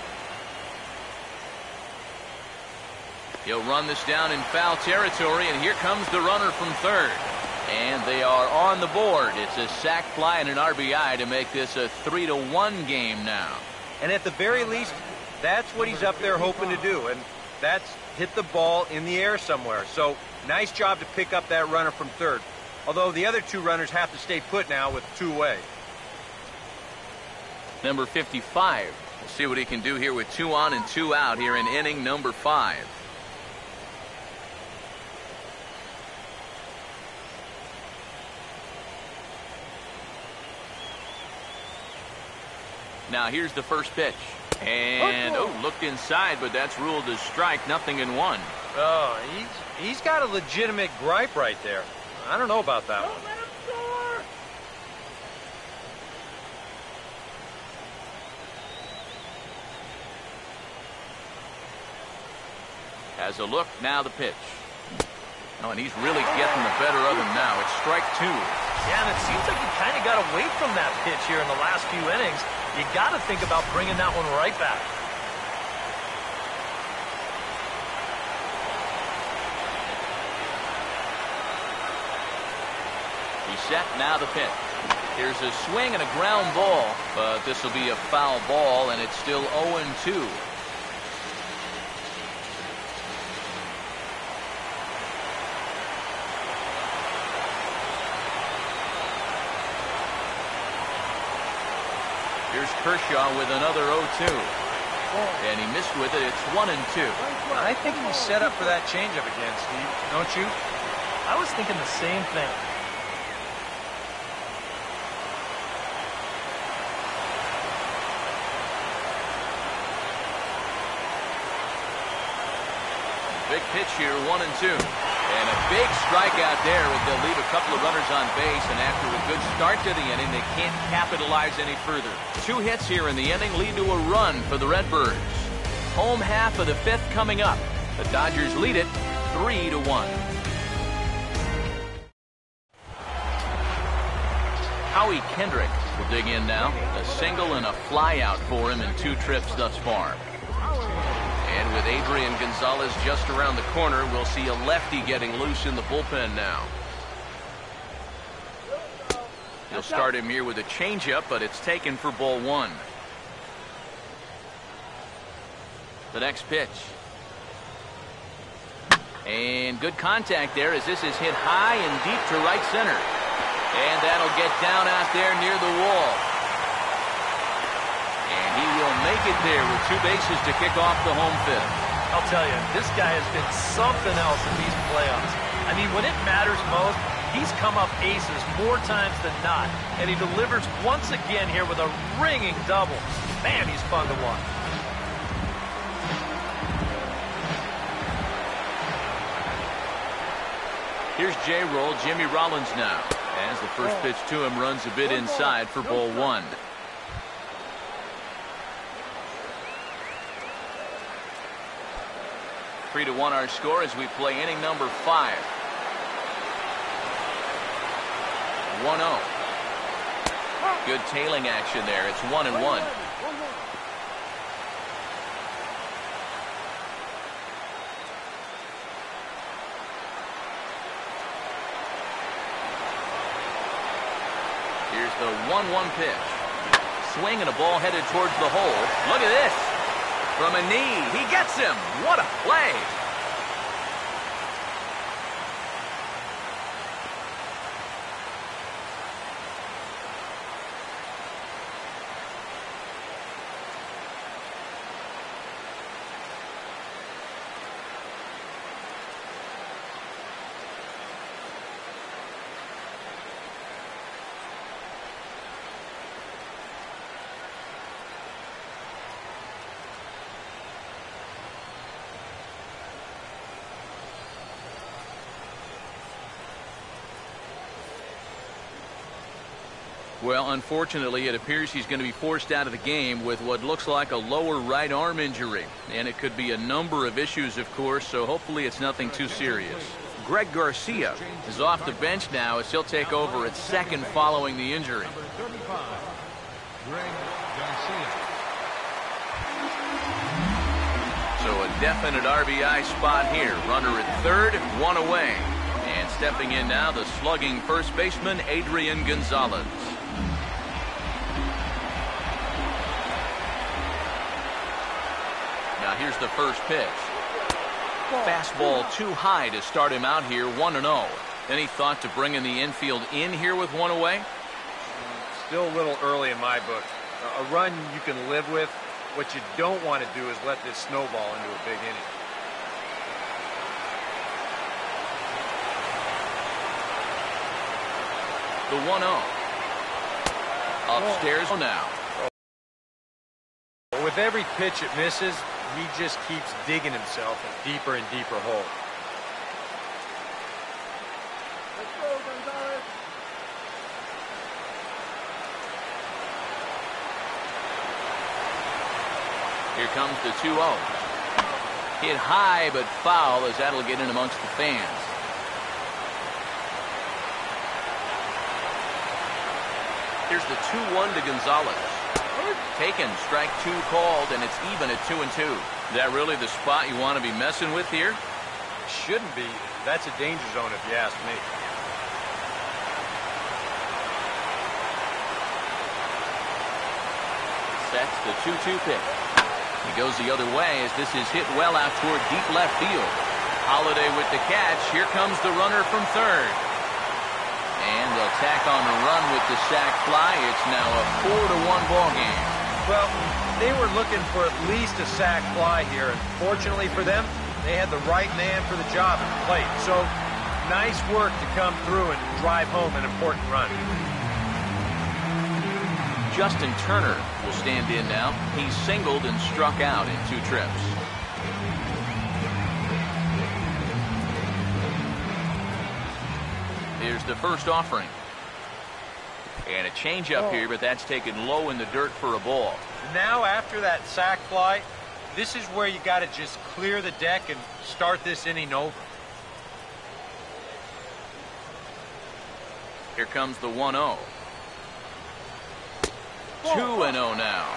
He'll run this down in foul territory, and here comes the runner from third. And they are on the board. It's a sac fly and an RBI to make this a 3-1 game now. And at the very least, that's what he's up there hoping to do, and that's hit the ball in the air somewhere. So nice job to pick up that runner from third. Although the other 2 runners have to stay put now with 2 away. Number 55. We'll see what he can do here with 2 on and 2 out here in inning number 5. Now here's the first pitch. And, looked inside, but that's ruled as strike, 0-1. Oh, he's got a legitimate gripe right there. I don't know about that one. Has a look, now the pitch. Oh, and he's really getting the better of him now. It's strike 2. Yeah, and it seems like he kind of got away from that pitch here in the last few innings. You got to think about bringing that one right back. He's set, now the pitch. Here's a swing and a ground ball, but this will be a foul ball, and it's still 0-2. Here's Kershaw with another 0-2. And he missed with it. It's 1-2. I think he's set up for that changeup again, Steve. Don't you? I was thinking the same thing. Big pitch here, 1-2. And a big strikeout there as they'll leave a couple of runners on base, and after a good start to the inning, they can't capitalize any further. 2 hits here in the inning lead to a run for the Redbirds. Home half of the 5th coming up. The Dodgers lead it 3-1. Howie Kendrick will dig in now. A single and a fly out for him in 2 trips thus far. And with Adrian Gonzalez just around the corner, we'll see a lefty getting loose in the bullpen now. He'll start him here with a changeup, but it's taken for ball 1. The next pitch. And good contact there as this is hit high and deep to right center. And that'll get down out there near the wall. And he will make it there with 2 bases to kick off the home 5th. I'll tell you, this guy has been something else in these playoffs. I mean, when it matters most, he's come up aces more times than not. And he delivers once again here with a ringing double. Man, he's fun to watch. Here's J-Roll, Jimmy Rollins now. As the first pitch to him runs a bit inside for ball 1. Three to 1 our score as we play inning number 5. 1-0. Good tailing action there. It's 1-1. Here's the 1-1 pitch. Swing and a ball headed towards the hole. Look at this. From a knee, he gets him. What a play. Well, unfortunately, it appears he's going to be forced out of the game with what looks like a lower right arm injury. And it could be a number of issues, of course, so hopefully it's nothing too serious. Greg Garcia is off the bench now as he'll take over at second following the injury. Number 35, Greg Garcia. So a definite RBI spot here. Runner at third, 1 away. And stepping in now, the slugging first baseman, Adrian Gonzalez. Now here's the first pitch. Fastball too high to start him out here, 1-0. Any thought to bringing the infield in here with 1 away? Still a little early in my book. A run you can live with. What you don't want to do is let this snowball into a big inning. The 1-0. Upstairs now. With every pitch it misses, he just keeps digging himself a deeper and deeper hole. Let's go, Gonzalez. Here comes the 2-0. Hit high but foul as that'll get in amongst the fans. Here's the 2-1 to Gonzalez. Taken, strike 2 called, and it's even at 2-2. Is that really the spot you want to be messing with here? Shouldn't be. That's a danger zone if you ask me. Sets the 2-2 pitch. He goes the other way as this is hit well out toward deep left field. Holiday with the catch. Here comes the runner from third. And they'll tack on the run with the sac fly. It's now a 4-1 ball game. Well, they were looking for at least a sac fly here, and fortunately for them, they had the right man for the job at the plate. So, nice work to come through and drive home an important run. Justin Turner will stand in now. He's singled and struck out in 2 trips. Here's the first offering. And a changeup here, but that's taken low in the dirt for a ball. Now, after that sac fly, this is where you got to just clear the deck and start this inning over. Here comes the 1-0. 2-0 now.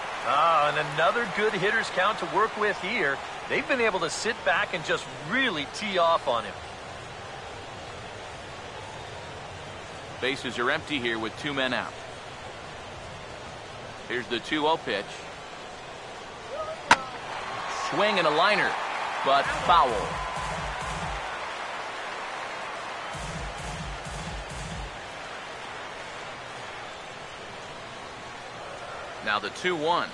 And another good hitter's count to work with here. They've been able to sit back and just really tee off on him. Bases are empty here with 2 men out. Here's the 2-0 pitch. Swing and a liner, but foul. Now the 2-1.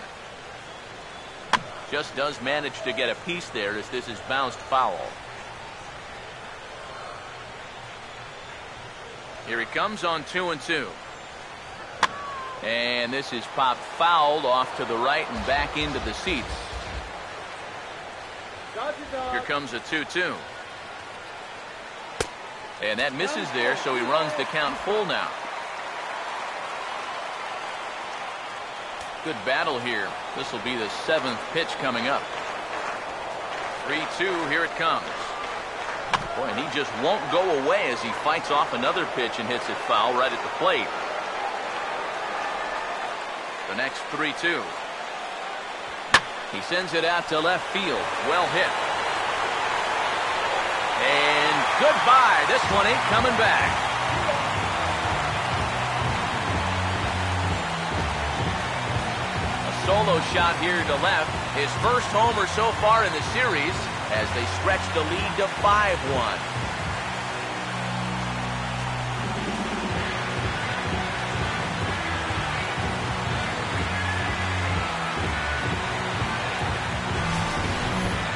Just does manage to get a piece there as this is bounced foul. Here he comes on 2-2. And this is popped fouled off to the right and back into the seats. Here comes a 2-2. And that misses there, so he runs the count full now. Good battle here. This will be the 7th pitch coming up. 3-2, here it comes. Boy, and he just won't go away as he fights off another pitch and hits it foul right at the plate. The next 3-2. He sends it out to left field. Well hit. And goodbye. This one ain't coming back. A solo shot here to left. His first homer so far in the series as they stretch the lead to 5-1.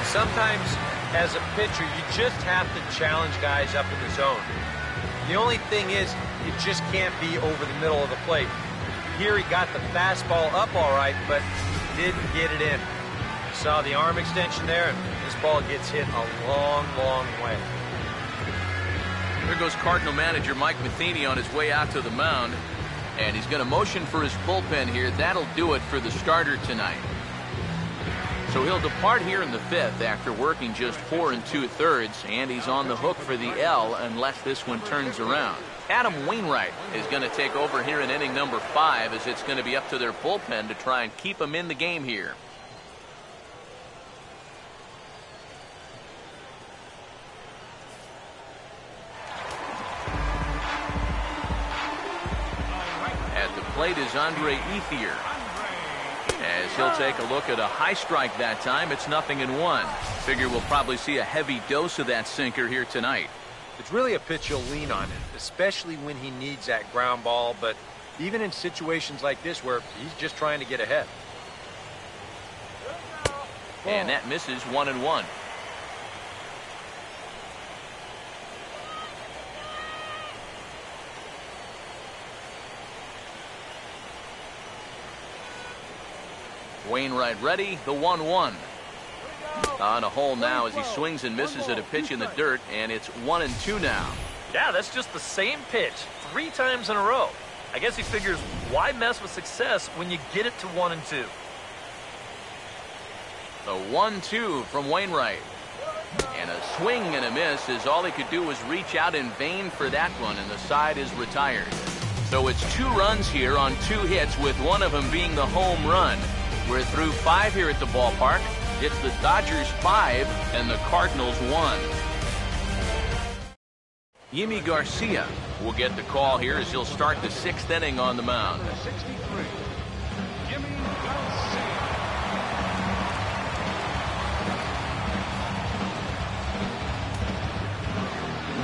Sometimes, as a pitcher, you just have to challenge guys up in the zone. The only thing is, it just can't be over the middle of the plate. Here he got the fastball up all right, but didn't get it in. Saw the arm extension there, and this ball gets hit a long, long way. Here goes Cardinal manager Mike Matheny on his way out to the mound, and he's going to motion for his bullpen here. That'll do it for the starter tonight. So he'll depart here in the 5th after working just 4 2/3, and he's on the hook for the L unless this one turns around. Adam Wainwright is going to take over here in inning number 5 as it's going to be up to their bullpen to try and keep him in the game here. At the plate is Andre Ethier. As he'll take a look at a high strike that time, it's 0-1. Figure we'll probably see a heavy dose of that sinker here tonight. It's really a pitch you'll lean on, especially when he needs that ground ball, but even in situations like this where he's just trying to get ahead. And that misses 1-1. Wainwright ready, the 1-1. On a hole now as he swings and misses at a pitch in the dirt, and it's 1-2 now. Yeah, that's just the same pitch 3 times in a row. I guess he figures, why mess with success when you get it to 1-2? The 1-2 from Wainwright. And a swing and a miss as all he could do was reach out in vain for that one, and the side is retired. So it's 2 runs here on 2 hits, with one of them being the home run. We're through 5 here at the ballpark. It's the Dodgers 5 and the Cardinals 1. Yimi Garcia will get the call here as he'll start the 6th inning on the mound. 63. Yimi Garcia.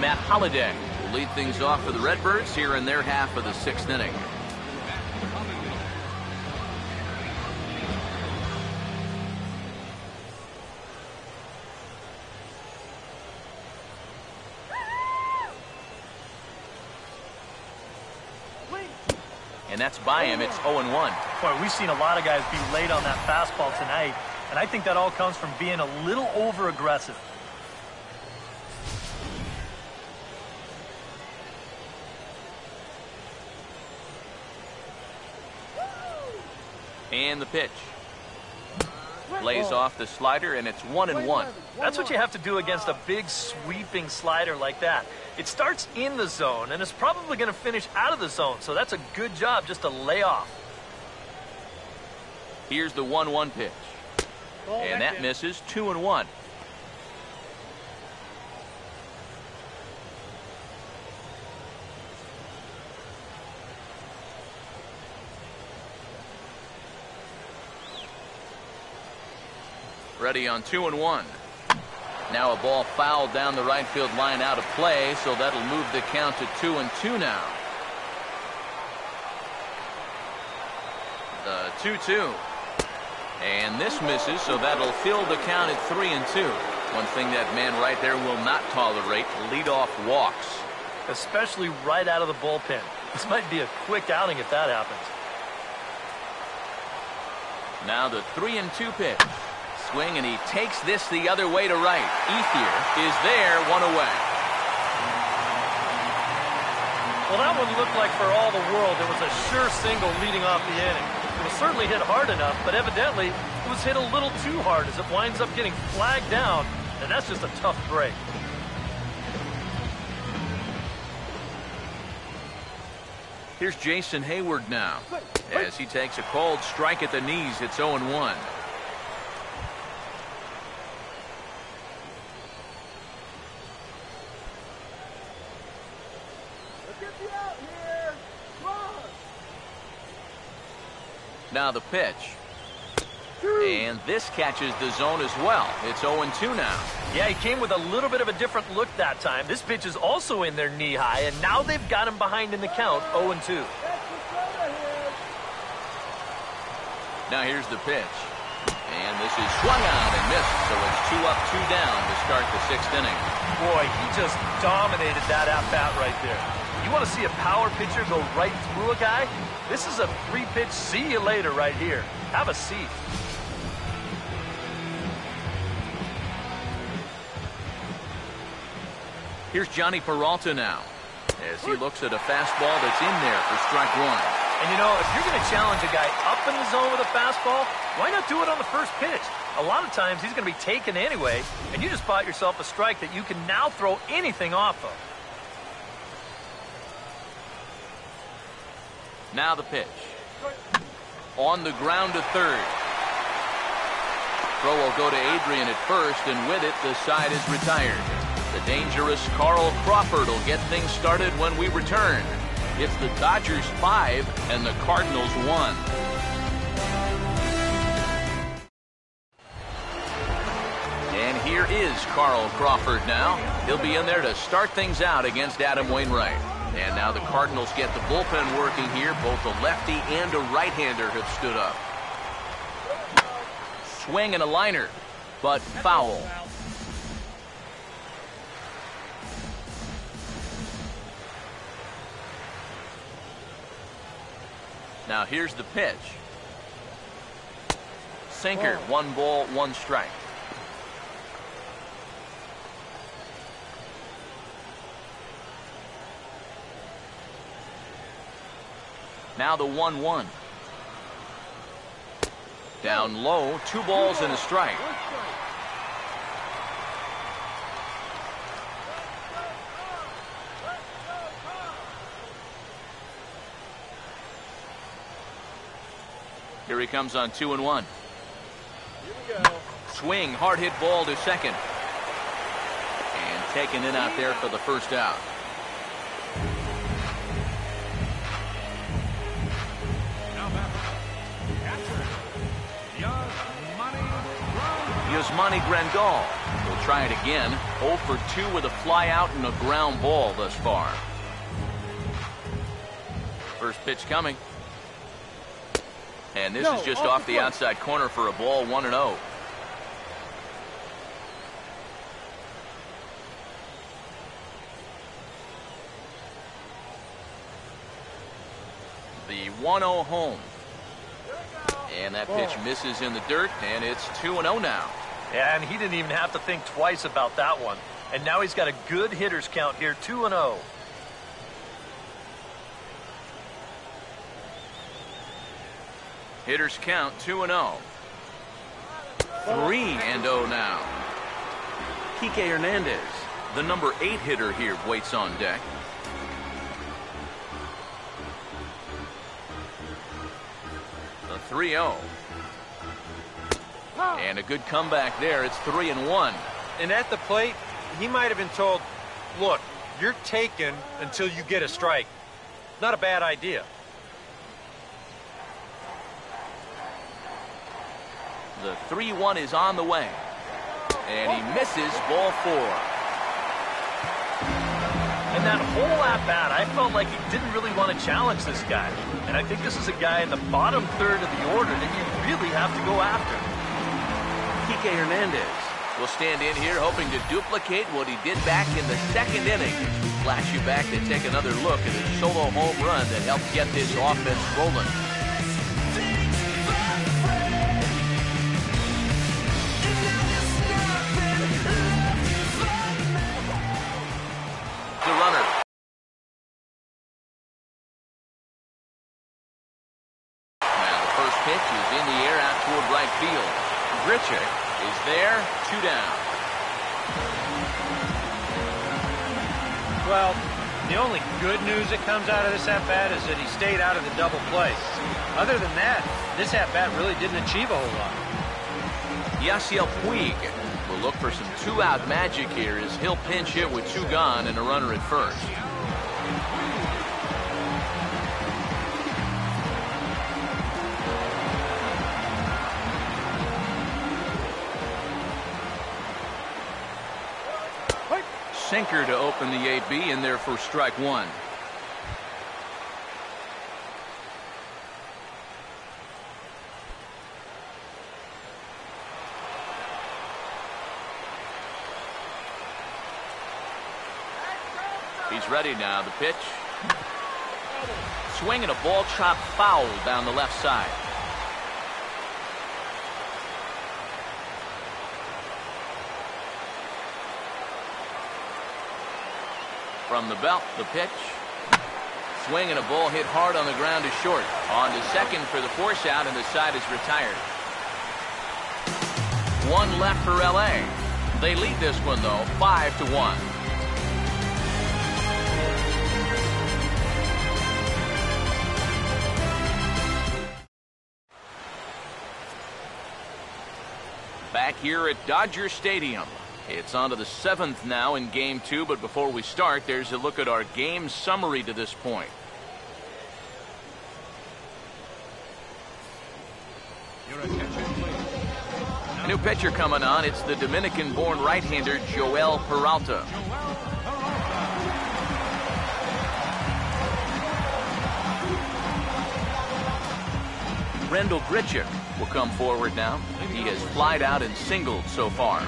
Matt Holliday will lead things off for the Redbirds here in their half of the 6th inning. And that's by him. It's 0-1. Boy, we've seen a lot of guys be late on that fastball tonight, and I think that all comes from being a little over-aggressive. And the pitch. Lays off the slider, and it's 1-1. That's what you have to do against a big sweeping slider like that. It starts in the zone, and it's probably going to finish out of the zone, so that's a good job just to lay off. Here's the 1-1 pitch. And that misses. 2-1. Ready on 2-1. Now a ball fouled down the right field line, out of play, so that'll move the count to 2-2 now. The 2-2. And this misses, so that'll fill the count at 3-2. One thing that man right there will not tolerate: leadoff walks. Especially right out of the bullpen. This might be a quick outing if that happens. Now the 3-2 pitch. Swing, and he takes this the other way to right. Ethier is there, 1 away. Well, that one looked like for all the world it was a sure single leading off the inning. It was certainly hit hard enough, but evidently it was hit a little too hard as it winds up getting flagged down, and that's just a tough break. Here's Jason Hayward now as he takes a cold strike at the knees. It's 0-1. Now the pitch. And this catches the zone as well. It's 0-2 now. Yeah, he came with a little bit of a different look that time. This pitch is also in their knee high, and now they've got him behind in the count, 0-2. Now here's the pitch. And this is swung on and missed, so it's 2 up, 2 down to start the 6th inning. Boy, he just dominated that at-bat right there. You want to see a power pitcher go right through a guy? This is a 3-pitch see you later right here. Have a seat. Here's Johnny Peralta now as he looks at a fastball that's in there for strike 1. And you know, if you're going to challenge a guy up in the zone with a fastball, why not do it on the first pitch? A lot of times he's going to be taken anyway, and you just bought yourself a strike that you can now throw anything off of. Now the pitch. On the ground to third. Throw will go to Adrian at first, and with it, the side is retired. The dangerous Carl Crawford will get things started when we return. It's the Dodgers 5 and the Cardinals 1. And here is Carl Crawford now. He'll be in there to start things out against Adam Wainwright. And now the Cardinals get the bullpen working here. Both a lefty and a right-hander have stood up. Swing and a liner, but foul. Now here's the pitch. Sinker, 1 ball, 1 strike. Now the 1-1. Down low, 2 balls and a strike. Here he comes on 2-1. Here we go. Swing, hard hit ball to second. And taken in out there for the first out. Now back. Catcher. Yasmani Grandal will try it again. 0 for 2 with a fly out and a ground ball thus far. First pitch coming. And this is just off the outside corner for a ball, 1-0. The 1-0 home. And that pitch misses in the dirt, and it's 2-0 now. Yeah, and he didn't even have to think twice about that one. And now he's got a good hitter's count here, 2-0. Hitters count 2-0. 3-0 now. Kike Hernandez, the number 8 hitter here, waits on deck. The 3-0. And a good comeback there. It's 3-1. And at the plate, he might have been told, look, you're taken until you get a strike. Not a bad idea. The 3-1 is on the way. And he misses, ball 4. And that whole at-bat, I felt like he didn't really want to challenge this guy. And I think this is a guy in the bottom third of the order that you really have to go after. Kike Hernandez will stand in here hoping to duplicate what he did back in the second inning. Flash you back to take another look at his solo home run that helped get this offense rolling. The runner. Now the first pitch is in the air out toward right field. Grichuk is there, 2 down. Well, the only good news that comes out of this at-bat is that he stayed out of the double play. Other than that, this at-bat really didn't achieve a whole lot. Yasiel Puig will look for some 2-out magic here as he'll pinch hit with 2 gone and a runner at first. Sinker to open the AB, and there for strike 1. He's ready now. The pitch. Swing and a ball chopped foul down the left side. From the belt, the pitch. Swing and a ball hit hard on the ground to short. On to second for the force out, and the side is retired. 1 left for LA. They lead this one, though, 5-1. Back here at Dodger Stadium. It's on to the 7th now in Game 2, but before we start, there's a look at our game summary to this point. A new pitcher coming on. It's the Dominican-born right-hander Joel Peralta. Randall Grichuk will come forward now. He has flied out and singled so far.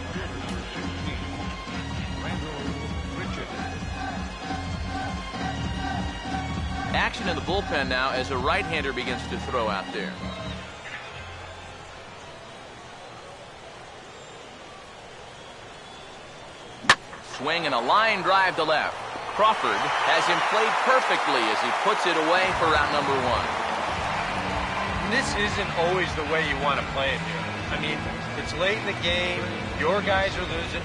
Action in the bullpen now as a right-hander begins to throw out there. Swing and a line drive to left. Crawford has him played perfectly as he puts it away for out number 1. This isn't always the way you want to play it here. I mean, it's late in the game. Your guys are losing.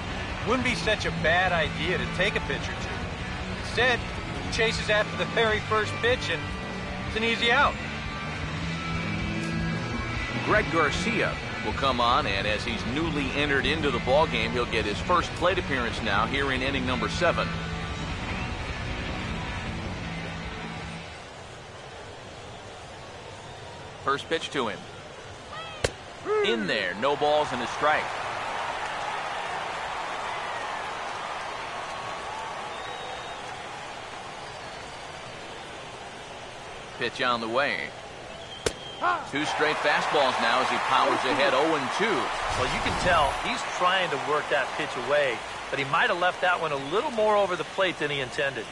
Wouldn't be such a bad idea to take a pitch or two. Instead, chases after the very first pitch, and it's an easy out. Greg Garcia will come on, and as he's newly entered into the ball game, he'll get his first plate appearance now here in inning number 7. First pitch to him. In there, no balls and a strike. Pitch on the way. 2 straight fastballs now as he powers ahead 0-2. Well, you can tell he's trying to work that pitch away, but he might have left that one a little more over the plate than he intended.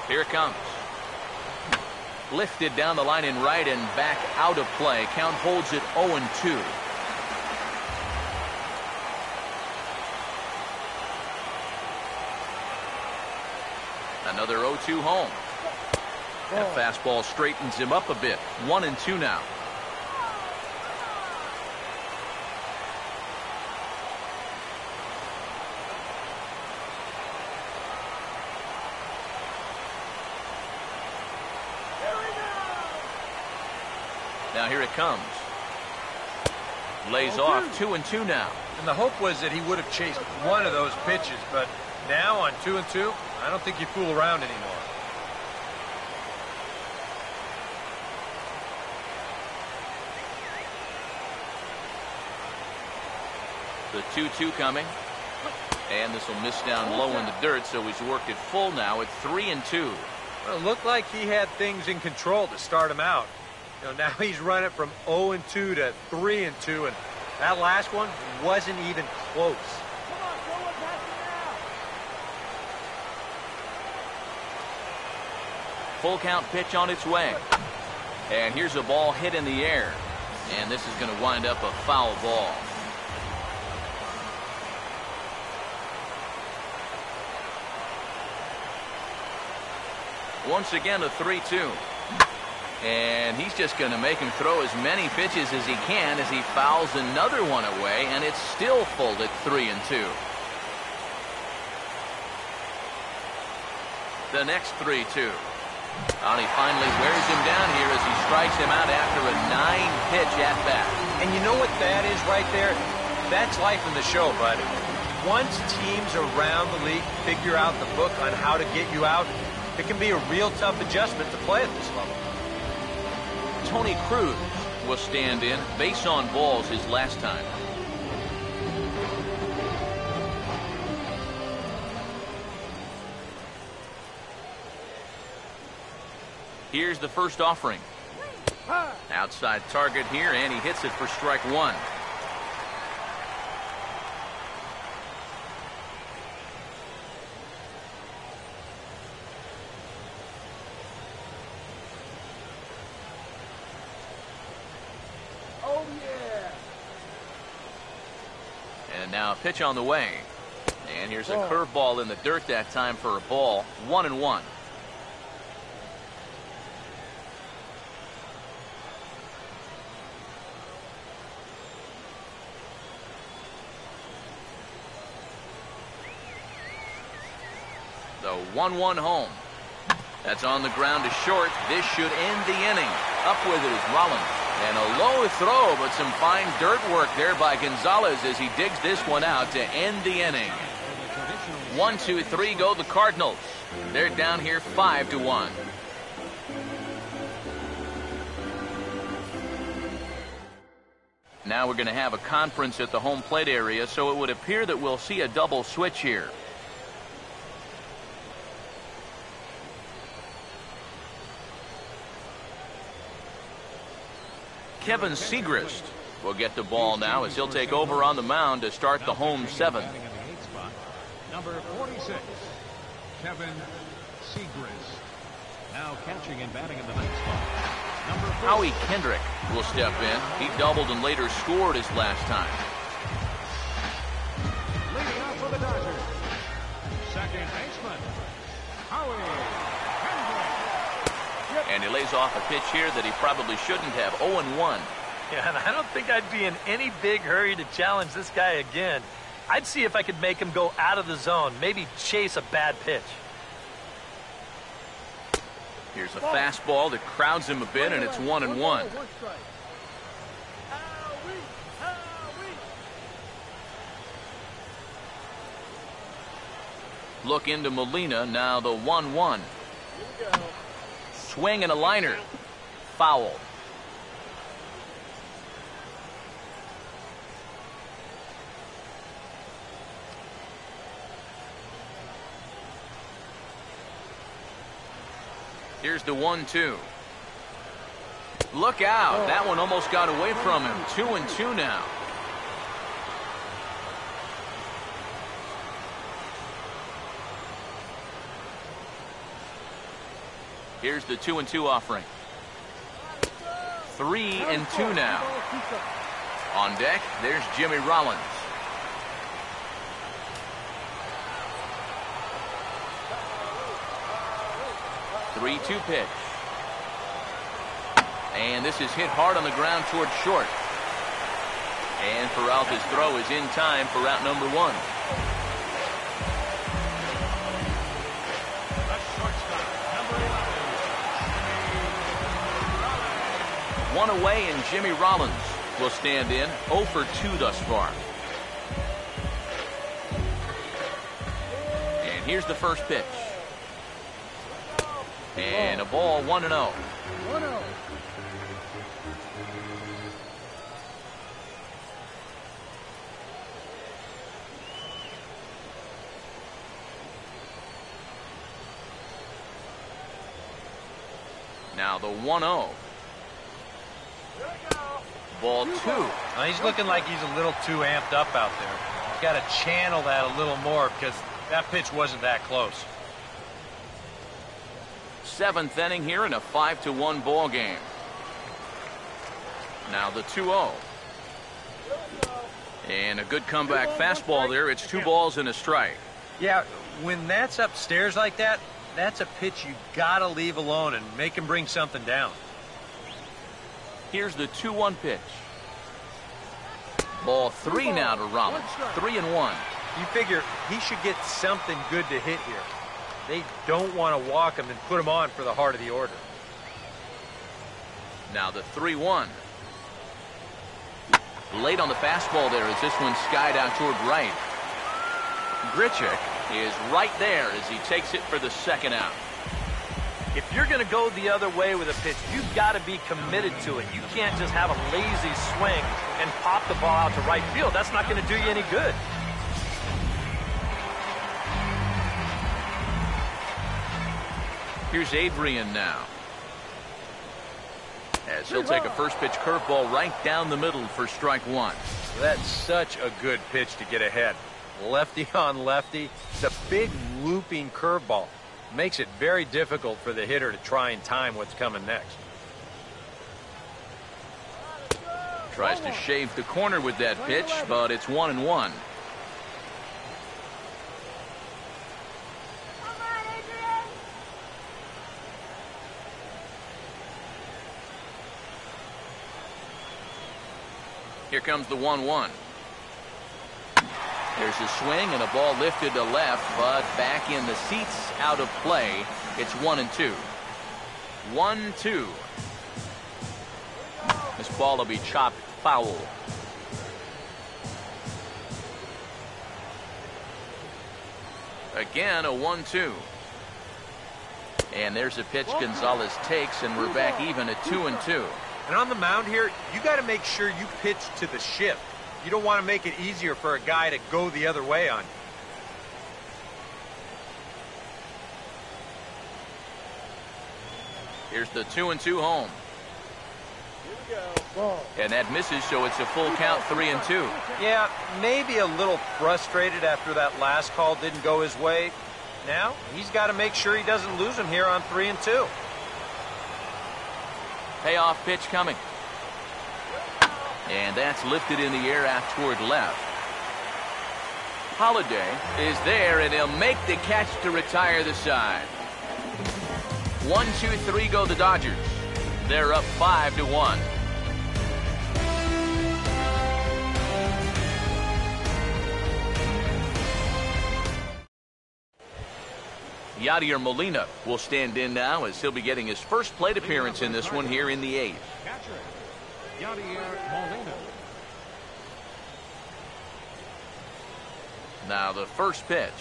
Here it comes. Lifted down the line in right and back out of play. Count holds it 0-2. Another 0-2 home. That fastball straightens him up a bit. 1-2 now. Now here it comes. Lays off 2-2 now. And the hope was that he would have chased one of those pitches, but now on 2-2, I don't think you fool around anymore. The 2-2 coming. And this will miss down low in the dirt, so he's worked it full now at 3-2. Well, it looked like he had things in control to start him out. You know, now he's running from 0-2 to 3-2, and that last one wasn't even close. Full count pitch on its way. And here's a ball hit in the air. And this is going to wind up a foul ball. Once again, a 3-2. And he's just going to make him throw as many pitches as he can as he fouls another one away, and it's still full at 3-2. The next 3-2. And he finally wears him down here as he strikes him out after a 9-pitch at-bat. And you know what that is right there? That's life in the show, bud. Once teams around the league figure out the book on how to get you out, it can be a real tough adjustment to play at this level. Tony Cruz will stand in. Base on balls his last time. Here's the first offering. Outside target here, and he hits it for strike 1. Oh, yeah. And now a pitch on the way. And here's a curveball in the dirt that time for a ball. 1-1. The 1-1 home. That's on the ground to short. This should end the inning. Up with it is Rollins. And a low throw, but some fine dirt work there by Gonzalez as he digs this one out to end the inning. 1, 2, 3 go the Cardinals. They're down here 5-1. Now we're going to have a conference at the home plate area, so it would appear that we'll see a double switch here. Kevin Segrist will get the ball now as he'll take over on the mound to start the home 7th. Number 46, Kevin Segrist. Now catching and batting in the ninth spot. Number 4. Howie Kendrick will step in. He doubled and later scored his last time. Leading off for the Dodgers, second baseman, Howie. And he lays off a pitch here that he probably shouldn't have. 0-1. Yeah, and I don't think I'd be in any big hurry to challenge this guy again. I'd see if I could make him go out of the zone, maybe chase a bad pitch. Here's a fastball that crowds him a bit, and it's 1-1. Look into Molina, now the 1-1. Swing and a liner. Foul. Here's the 1-2. Look out. That one almost got away from him. 2-2 now. Here's the 2-2 offering. 3-2 now. On deck, there's Jimmy Rollins. 3-2 pitch. And this is hit hard on the ground towards short. And Peralta's throw is in time for out number 1. One away, and Jimmy Rollins will stand in. 0 for 2 thus far. And here's the first pitch. And a ball, 1-0. 1-0. Now the 1-0. Ball 2. Now he's looking like he's a little too amped up out there. He's got to channel that a little more because that pitch wasn't that close. 7th inning here in a 5-1 ball game. Now the 2-0. And a good comeback fastball there. It's 2 balls and a strike. Yeah, when that's upstairs like that, that's a pitch you got to leave alone and make him bring something down. Here's the 2-1 pitch. Ball 3 now to Rollins. 3-1. You figure he should get something good to hit here. They don't want to walk him and put him on for the heart of the order. Now the 3-1. Late on the fastball there as this one skied out toward right. Grichuk is right there as he takes it for the second out. If you're going to go the other way with a pitch, you've got to be committed to it. You can't just have a lazy swing and pop the ball out to right field. That's not going to do you any good. Here's Adrian now. As he'll take a first pitch curveball right down the middle for strike 1. That's such a good pitch to get ahead. Lefty on lefty. It's a big looping curveball. Makes it very difficult for the hitter to try and time what's coming next. Tries to shave the corner with that pitch, but it's 1-1. Here comes the 1-1. There's a swing and a ball lifted to left, but back in the seats, out of play. It's 1-2. 1-2. This ball will be chopped foul. Again, a 1-2. And there's a pitch Gonzalez takes, and we're back even at 2-2. And on the mound here, you got to make sure you pitch to the shift. You don't want to make it easier for a guy to go the other way on you. Here's the 2-2 home. Here we go. And that misses, so it's a full count, 3-2. Yeah, maybe a little frustrated after that last call didn't go his way. Now, he's got to make sure he doesn't lose him here on 3-2. Payoff pitch coming. And that's lifted in the air out toward left. Holiday is there, and he'll make the catch to retire the side. 1-2-3 go the Dodgers. They're up 5-1. Yadier Molina will stand in now as he'll be getting his first plate appearance in this one here in the 8th. Catcher, Yadier Molina. Now the first pitch.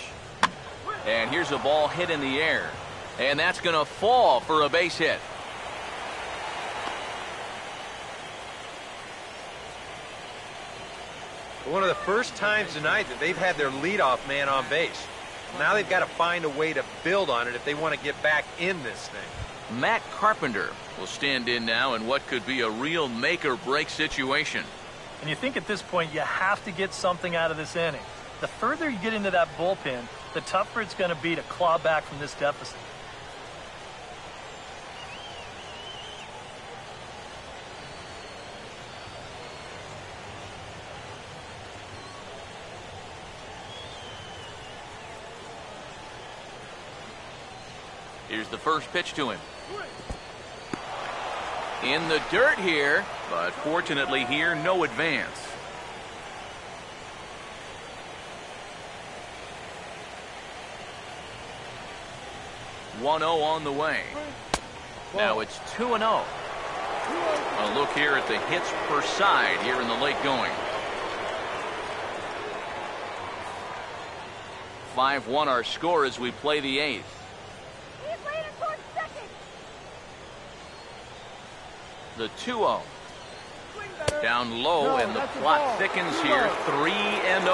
And here's a ball hit in the air. And that's going to fall for a base hit. One of the first times tonight that they've had their leadoff man on base. Now they've got to find a way to build on it if they want to get back in this thing. Matt Carpenter will stand in now in what could be a real make-or-break situation. And you think at this point you have to get something out of this inning. The further you get into that bullpen, the tougher it's going to be to claw back from this deficit. Here's the first pitch to him. In the dirt here, but fortunately here, no advance. One 0 on the way. Now it's 2-0. A look here at the hits per side here in the late going. 5-1 our score as we play the 8th. The 2-0. Down low, and the plot thickens here. 3-0.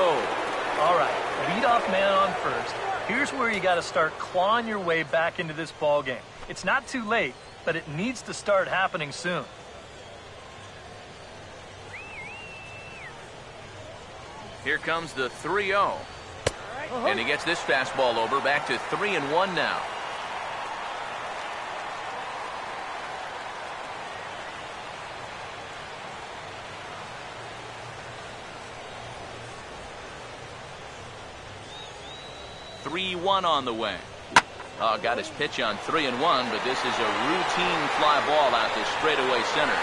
All right, leadoff man on first. Here's where you got to start clawing your way back into this ball game. It's not too late, but it needs to start happening soon. Here comes the 3-0. And he gets this fastball over, back to 3-1 now. One on the way. Oh, got his pitch on 3-1, but this is a routine fly ball out to straightaway center.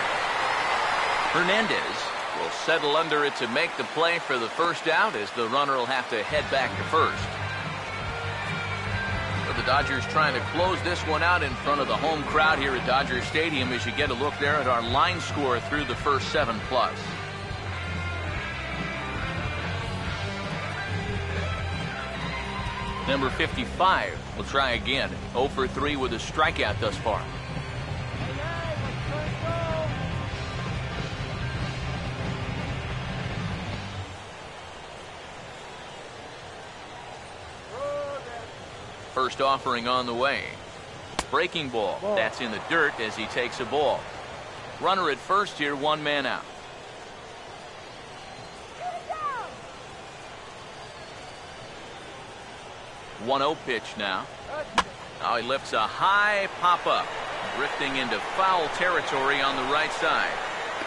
Hernandez will settle under it to make the play for the first out, as the runner will have to head back to first. So the Dodgers trying to close this one out in front of the home crowd here at Dodger Stadium as you get a look there at our line score through the first 7+. Number 55 will try again. 0 for 3 with a strikeout thus far. First offering on the way. Breaking ball. That's in the dirt as he takes a ball. Runner at first here, 1 man out. 1-0 pitch now. Now he lifts a high pop-up, drifting into foul territory on the right side.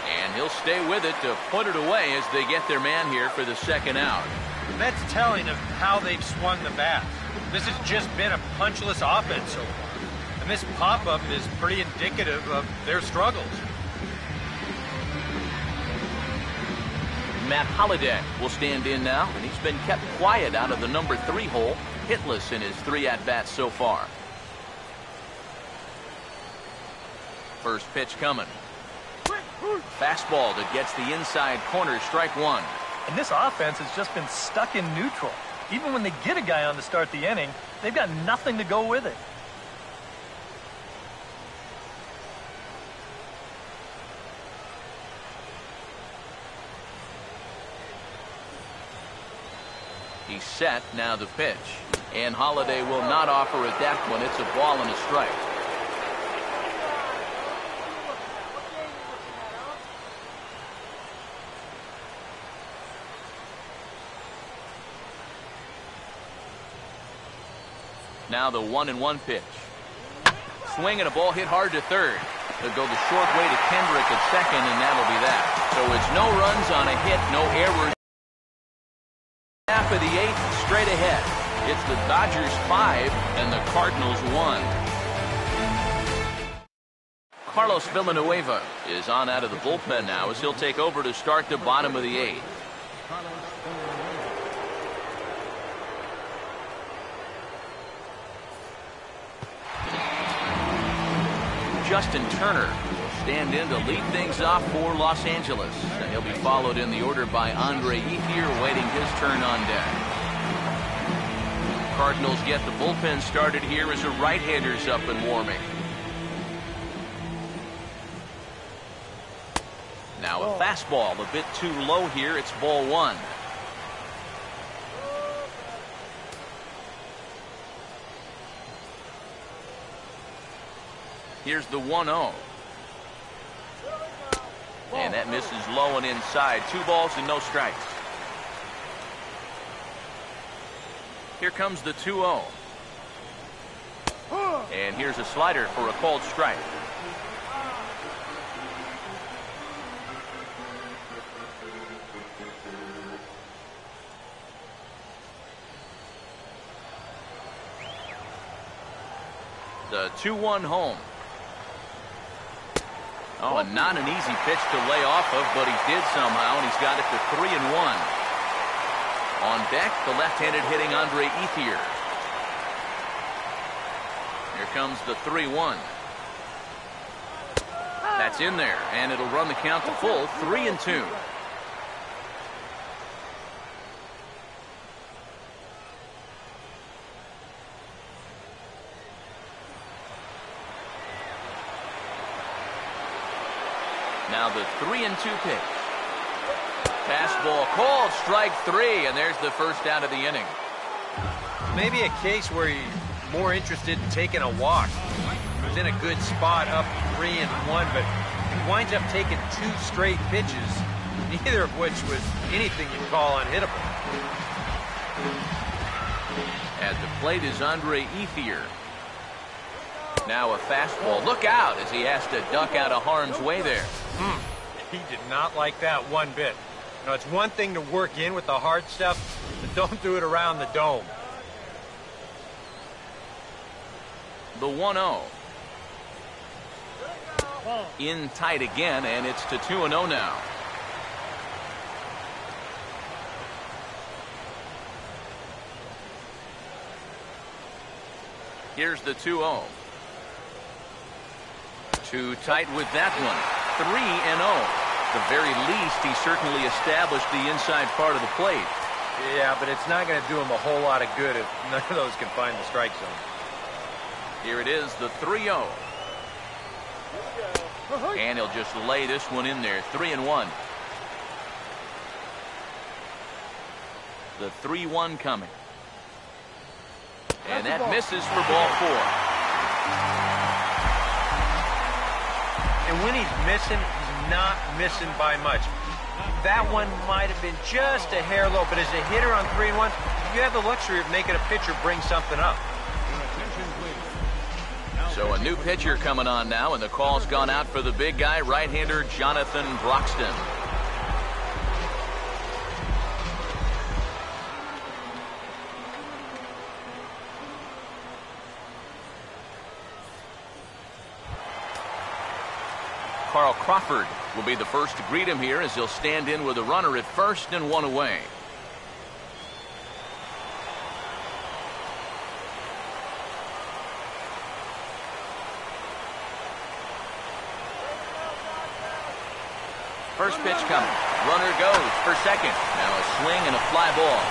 And he'll stay with it to put it away as they get their man here for the second out. That's telling of how they've swung the bat. This has just been a punchless offense so far. And this pop-up is pretty indicative of their struggles. Matt Holliday will stand in now, and he's been kept quiet out of the number 3 hole, hitless in his 3 at-bats so far. First pitch coming. Fastball that gets the inside corner, strike 1. And this offense has just been stuck in neutral. Even when they get a guy on to start the inning, they've got nothing to go with it. He's set, now the pitch. And Holliday will not offer at that one. It's a ball and a strike. Now the 1-1 pitch. Swing and a ball hit hard to third. They'll go the short way to Kendrick at second, and that'll be that. So it's no runs on a hit, no errors. Half of the 8th straight ahead. It's the Dodgers 5 and the Cardinals 1. Carlos Villanueva is on out of the bullpen now as he'll take over to start the bottom of the 8th. Justin Turner will stand in to lead things off for Los Angeles. And he'll be followed in the order by Andre Ethier, waiting his turn on deck. Cardinals get the bullpen started here as a right-hander's up and warming. Now a fastball a bit too low here. It's ball one. Here's the 1-0. And that misses low and inside. 2 balls and no strikes. Here comes the 2-0. And here's a slider for a called strike. The 2-1 home. Oh, and not an easy pitch to lay off of, but he did somehow, and he's got it to 3-1. On deck, the left-handed hitting Andre Ethier. Here comes the 3-1. That's in there, and it'll run the count to full, 3-2. Now the 3-2 pitch. Fastball called, strike 3, and there's the first out of the inning. Maybe a case where you're more interested in taking a walk. He was in a good spot up 3-1, but he winds up taking 2 straight pitches, neither of which was anything you'd call unhittable. At the plate is Andre Ethier. Now a fastball. Look out as he has to duck out of harm's way there. He did not like that one bit. You know, it's one thing to work in with the hard stuff, but don't do it around the dome. The 1-0. In tight again, and it's to 2-0 now. Here's the 2-0. Too tight with that one. 3-0. At the very least, he certainly established the inside part of the plate. Yeah, but it's not going to do him a whole lot of good if none of those can find the strike zone. Here it is, the 3-0. And he'll just lay this one in there. 3-1. The 3-1 coming. And that misses for ball 4. And when he's missing, he's not missing by much. That one might have been just a hair low, but as a hitter on 3-1, you have the luxury of making a pitcher bring something up. So a new pitcher coming on now, and the call's gone out for the big guy, right-hander Jonathan Broxton. Carl Crawford will be the first to greet him here as he'll stand in with a runner at first and 1 away. First pitch coming. Runner goes for second. Now a swing and a fly ball.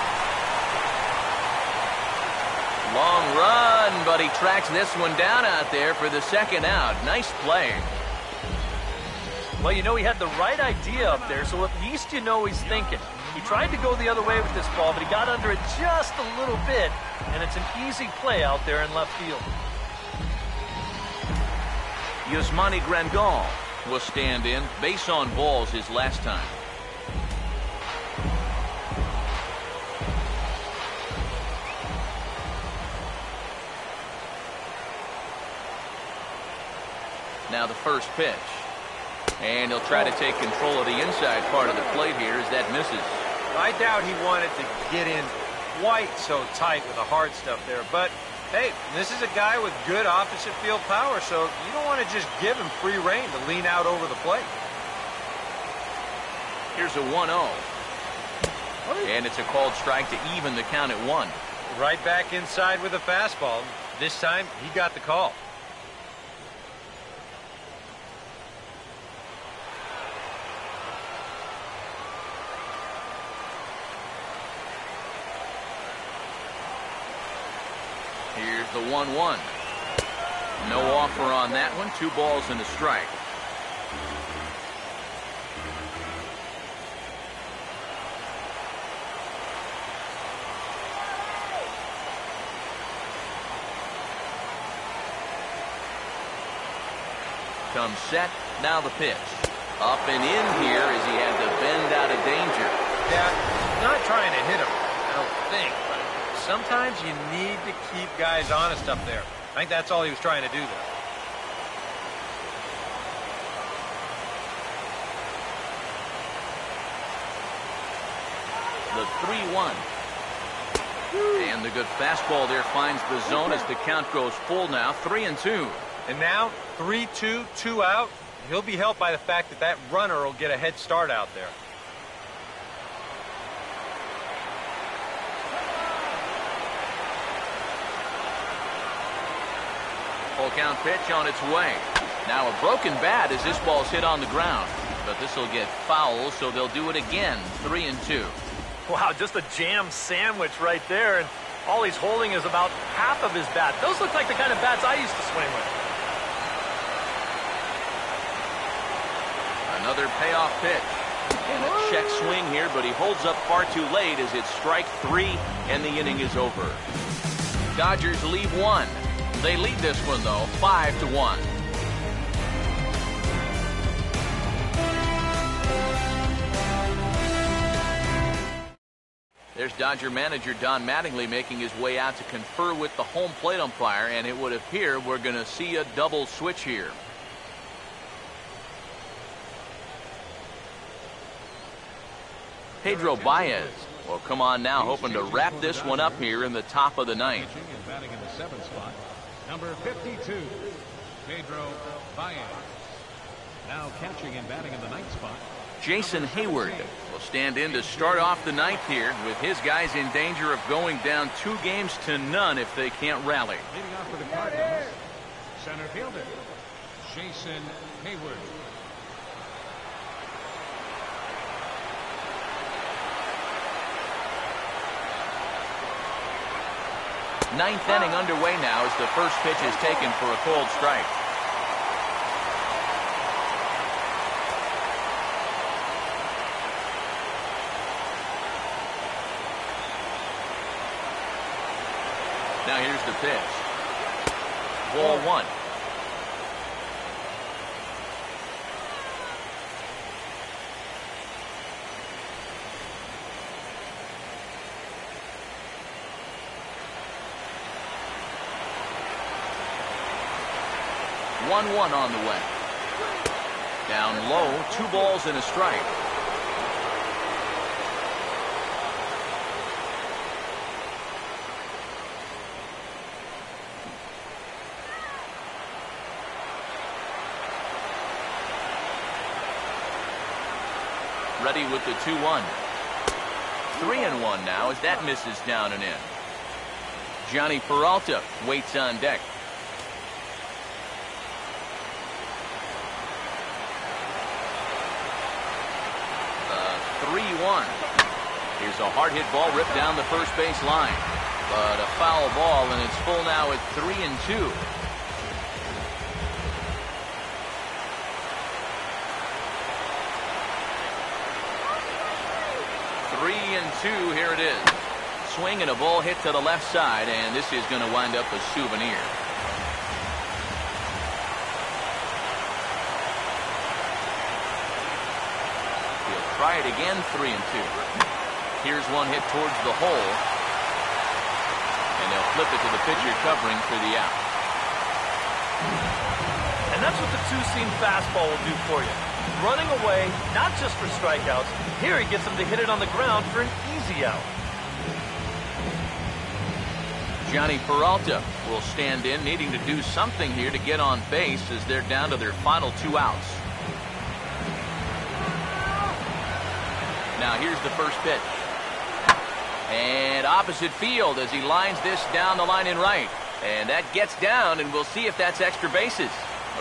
Long run, but he tracks this one down out there for the second out. Nice play. Well, you know, he had the right idea up there, so at least you know he's thinking. He tried to go the other way with this ball, but he got under it just a little bit, and it's an easy play out there in left field. Yasmani Grandal will stand in. Base on balls his last time. Now the first pitch. And he'll try to take control of the inside part of the plate here as that misses. I doubt he wanted to get in quite so tight with the hard stuff there, but hey, this is a guy with good opposite field power, so you don't want to just give him free rein to lean out over the plate. Here's a 1-0. And it's a called strike to even the count at 1. Right back inside with a fastball. This time, he got the call. Here's the 1-1. No offer on that one. 2 balls and a strike. Comes set. Now the pitch. Up and in here as he had to bend out of danger. Yeah, he's not trying to hit him, I don't think. But sometimes you need to keep guys honest up there. I think that's all he was trying to do there. The 3-1. And the good fastball there finds the zone as the count goes full now. 3-2. And now 3-2, 2 out. He'll be helped by the fact that that runner will get a head start out there. Full count pitch on its way. Now a broken bat as this ball's hit on the ground. But this will get foul, so they'll do it again. 3-2. Wow, just a jam sandwich right there. And all he's holding is about half of his bat. Those look like the kind of bats I used to swing with. Another payoff pitch. And a check swing here, but he holds up far too late as it's strike 3 and the inning is over. Dodgers lead 1. They lead this one, though, 5-1. There's Dodger manager Don Mattingly making his way out to confer with the home plate umpire, and it would appear we're going to see a double switch here. Pedro Baez will come on now, hoping to wrap this one up here in the top of the 9th. And batting in the 7th spot, number 52, Pedro Baez. Now catching and batting in the 9th spot, Jason Hayward will stand in to start off the 9th here, with his guys in danger of going down 2-0 if they can't rally. leading off for the Cardinals, center fielder, Jason Hayward. Ninth inning underway now as the first pitch is taken for a cold strike. Now here's the pitch. Ball 1. One on the way. Down low, 2 balls and a strike. Ready with the 2-1. 3-1 now as that misses down and in. Johnny Peralta waits on deck. 3-1. Here's a hard hit ball ripped down the first base line. But a foul ball, and it's full now at 3-2. 3-2, here it is. Swing and a ball hit to the left side, and this is going to wind up a souvenir. Try it again, 3-2. Here's one hit towards the hole. And they'll flip it to the pitcher covering for the out. And that's what the two-seam fastball will do for you. Running away, not just for strikeouts. Here he gets him to hit it on the ground for an easy out. Johnny Peralta will stand in, needing to do something here to get on base as they're down to their final 2 outs. Now here's the first pitch. And opposite field as he lines this down the line in right. And that gets down, and we'll see if that's extra bases.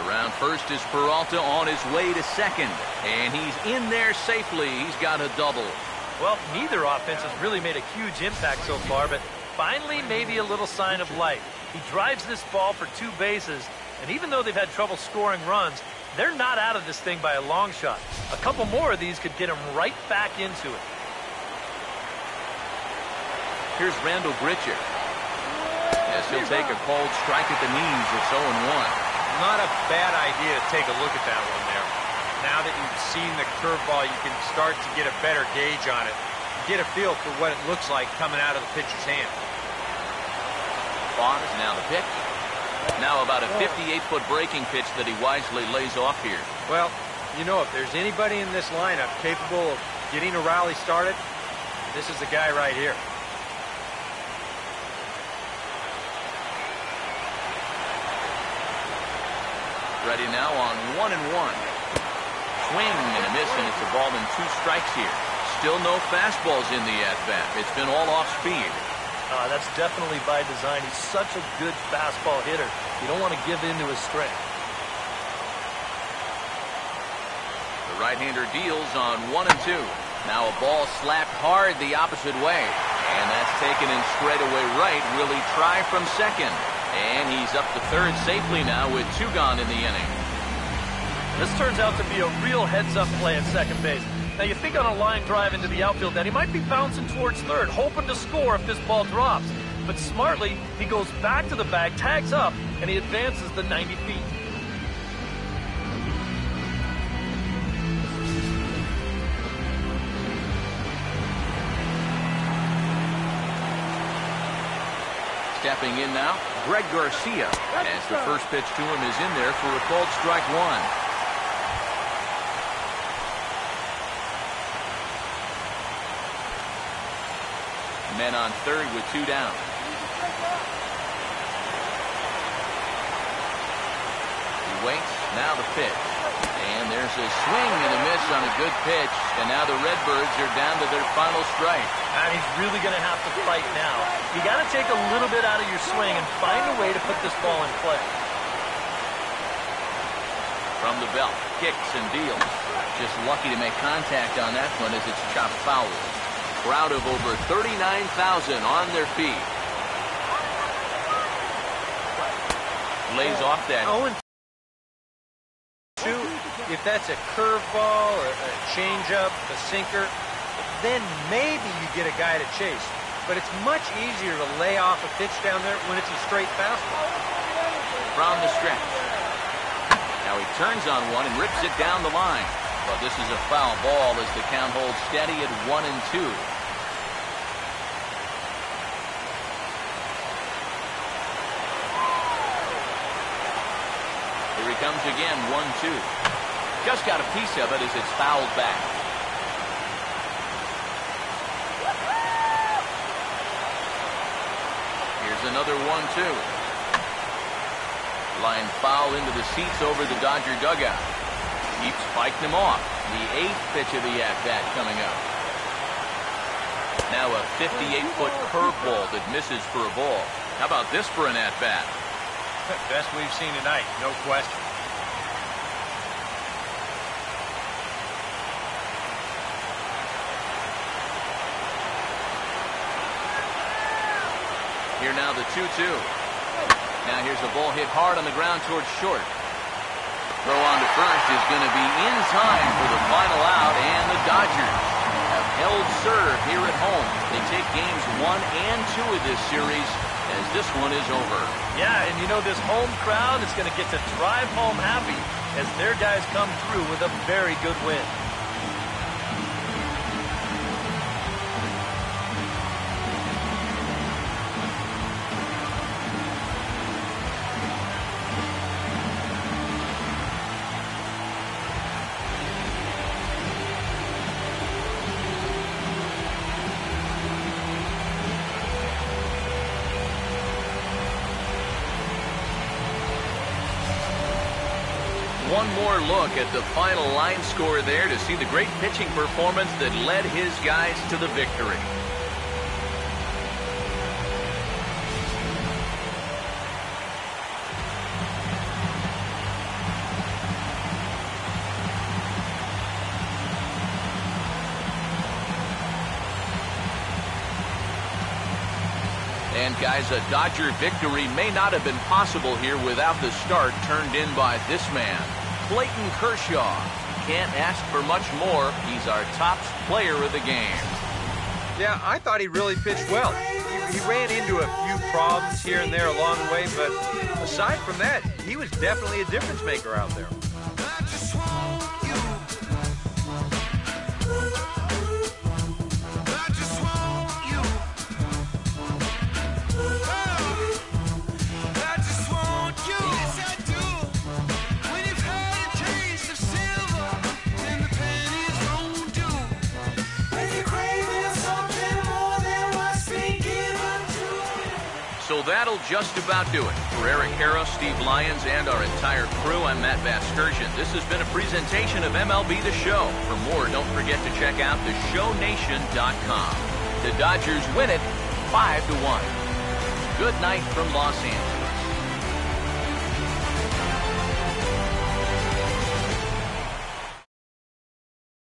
Around first is Peralta on his way to second. And he's in there safely. He's got a double. Well, neither offense has really made a huge impact so far, but Finally, maybe a little sign of life. He drives this ball for 2 bases, and even though they've had trouble scoring runs, they're not out of this thing by a long shot. A couple more of these could get him right back into it. Here's Randall Gritcher. As he'll take a cold strike at the knees. It's 0-1. Not a bad idea to take a look at that one there. Now that you've seen the curveball, you can start to get a better gauge on it. Get a feel for what it looks like coming out of the pitcher's hand. On is now the pitch. Now about a 58-foot breaking pitch that he wisely lays off here. Well, you know, if there's anybody in this lineup capable of getting a rally started, this is the guy right here. Ready now on 1-1. Swing and a miss, and it's a ball and 2 strikes here. Still no fastballs in the at-bat. It's been all off speed. That's definitely by design. He's such a good fastball hitter. You don't want to give in to his strength. The right-hander deals on 1-2. Now a ball slapped hard the opposite way. And that's taken in straightaway right. Will he try from second? And he's up to third safely now with 2 gone in the inning. This turns out to be a real heads-up play at second base. Now, you think on a line drive into the outfield that he might be bouncing towards third, hoping to score if this ball drops. But smartly, he goes back to the bag, tags up, and he advances the 90 feet. Stepping in now, Greg Garcia. As the first pitch to him is in there for a called strike 1. Men on third with 2 down. He waits. Now the pitch. And there's a swing and a miss on a good pitch. And now the Redbirds are down to their final strike. And he's really going to have to fight now. You got to take a little bit out of your swing and find a way to put this ball in play. From the belt, kicks and deals. Just lucky to make contact on that one as it's chopped foul. Crowd of over 39,000 on their feet. Lays off that. 0-2. If that's a curveball or a changeup, a sinker, then maybe you get a guy to chase. But it's much easier to lay off a pitch down there when it's a straight fastball. From the stretch. Now he turns on one and rips it down the line. But this is a foul ball as the count holds steady at 1-2. Here he comes again, 1-2. Just got a piece of it as it's fouled back. Here's another 1-2. Line foul into the seats over the Dodger dugout. Keeps fighting him off. The 8th pitch of the at-bat coming up. Now a 58-foot curveball that misses for a ball. How about this for an at-bat? Best we've seen tonight, no question. Here now the 2-2. Now here's a ball hit hard on the ground towards short. Throw on to first is going to be in time for the final out, and the Dodgers have held serve here at home. They take games 1 and 2 of this series as this one is over. Yeah, and you know this home crowd is going to get to drive home happy as their guys come through with a very good win. One more look at the final line score there to see the great pitching performance that led his guys to the victory. And guys, a Dodger victory may not have been possible here without the start turned in by this man, Clayton Kershaw. Can't ask for much more. He's our top player of the game. Yeah, I thought he really pitched well. He ran into a few problems here and there along the way, but aside from that, he was definitely a difference maker out there. So that'll just about do it. For Eric Harrow, Steve Lyons, and our entire crew, I'm Matt Vasgersian. This has been a presentation of MLB The Show. For more, don't forget to check out theshownation.com. The Dodgers win it 5-1. Good night from Los Angeles.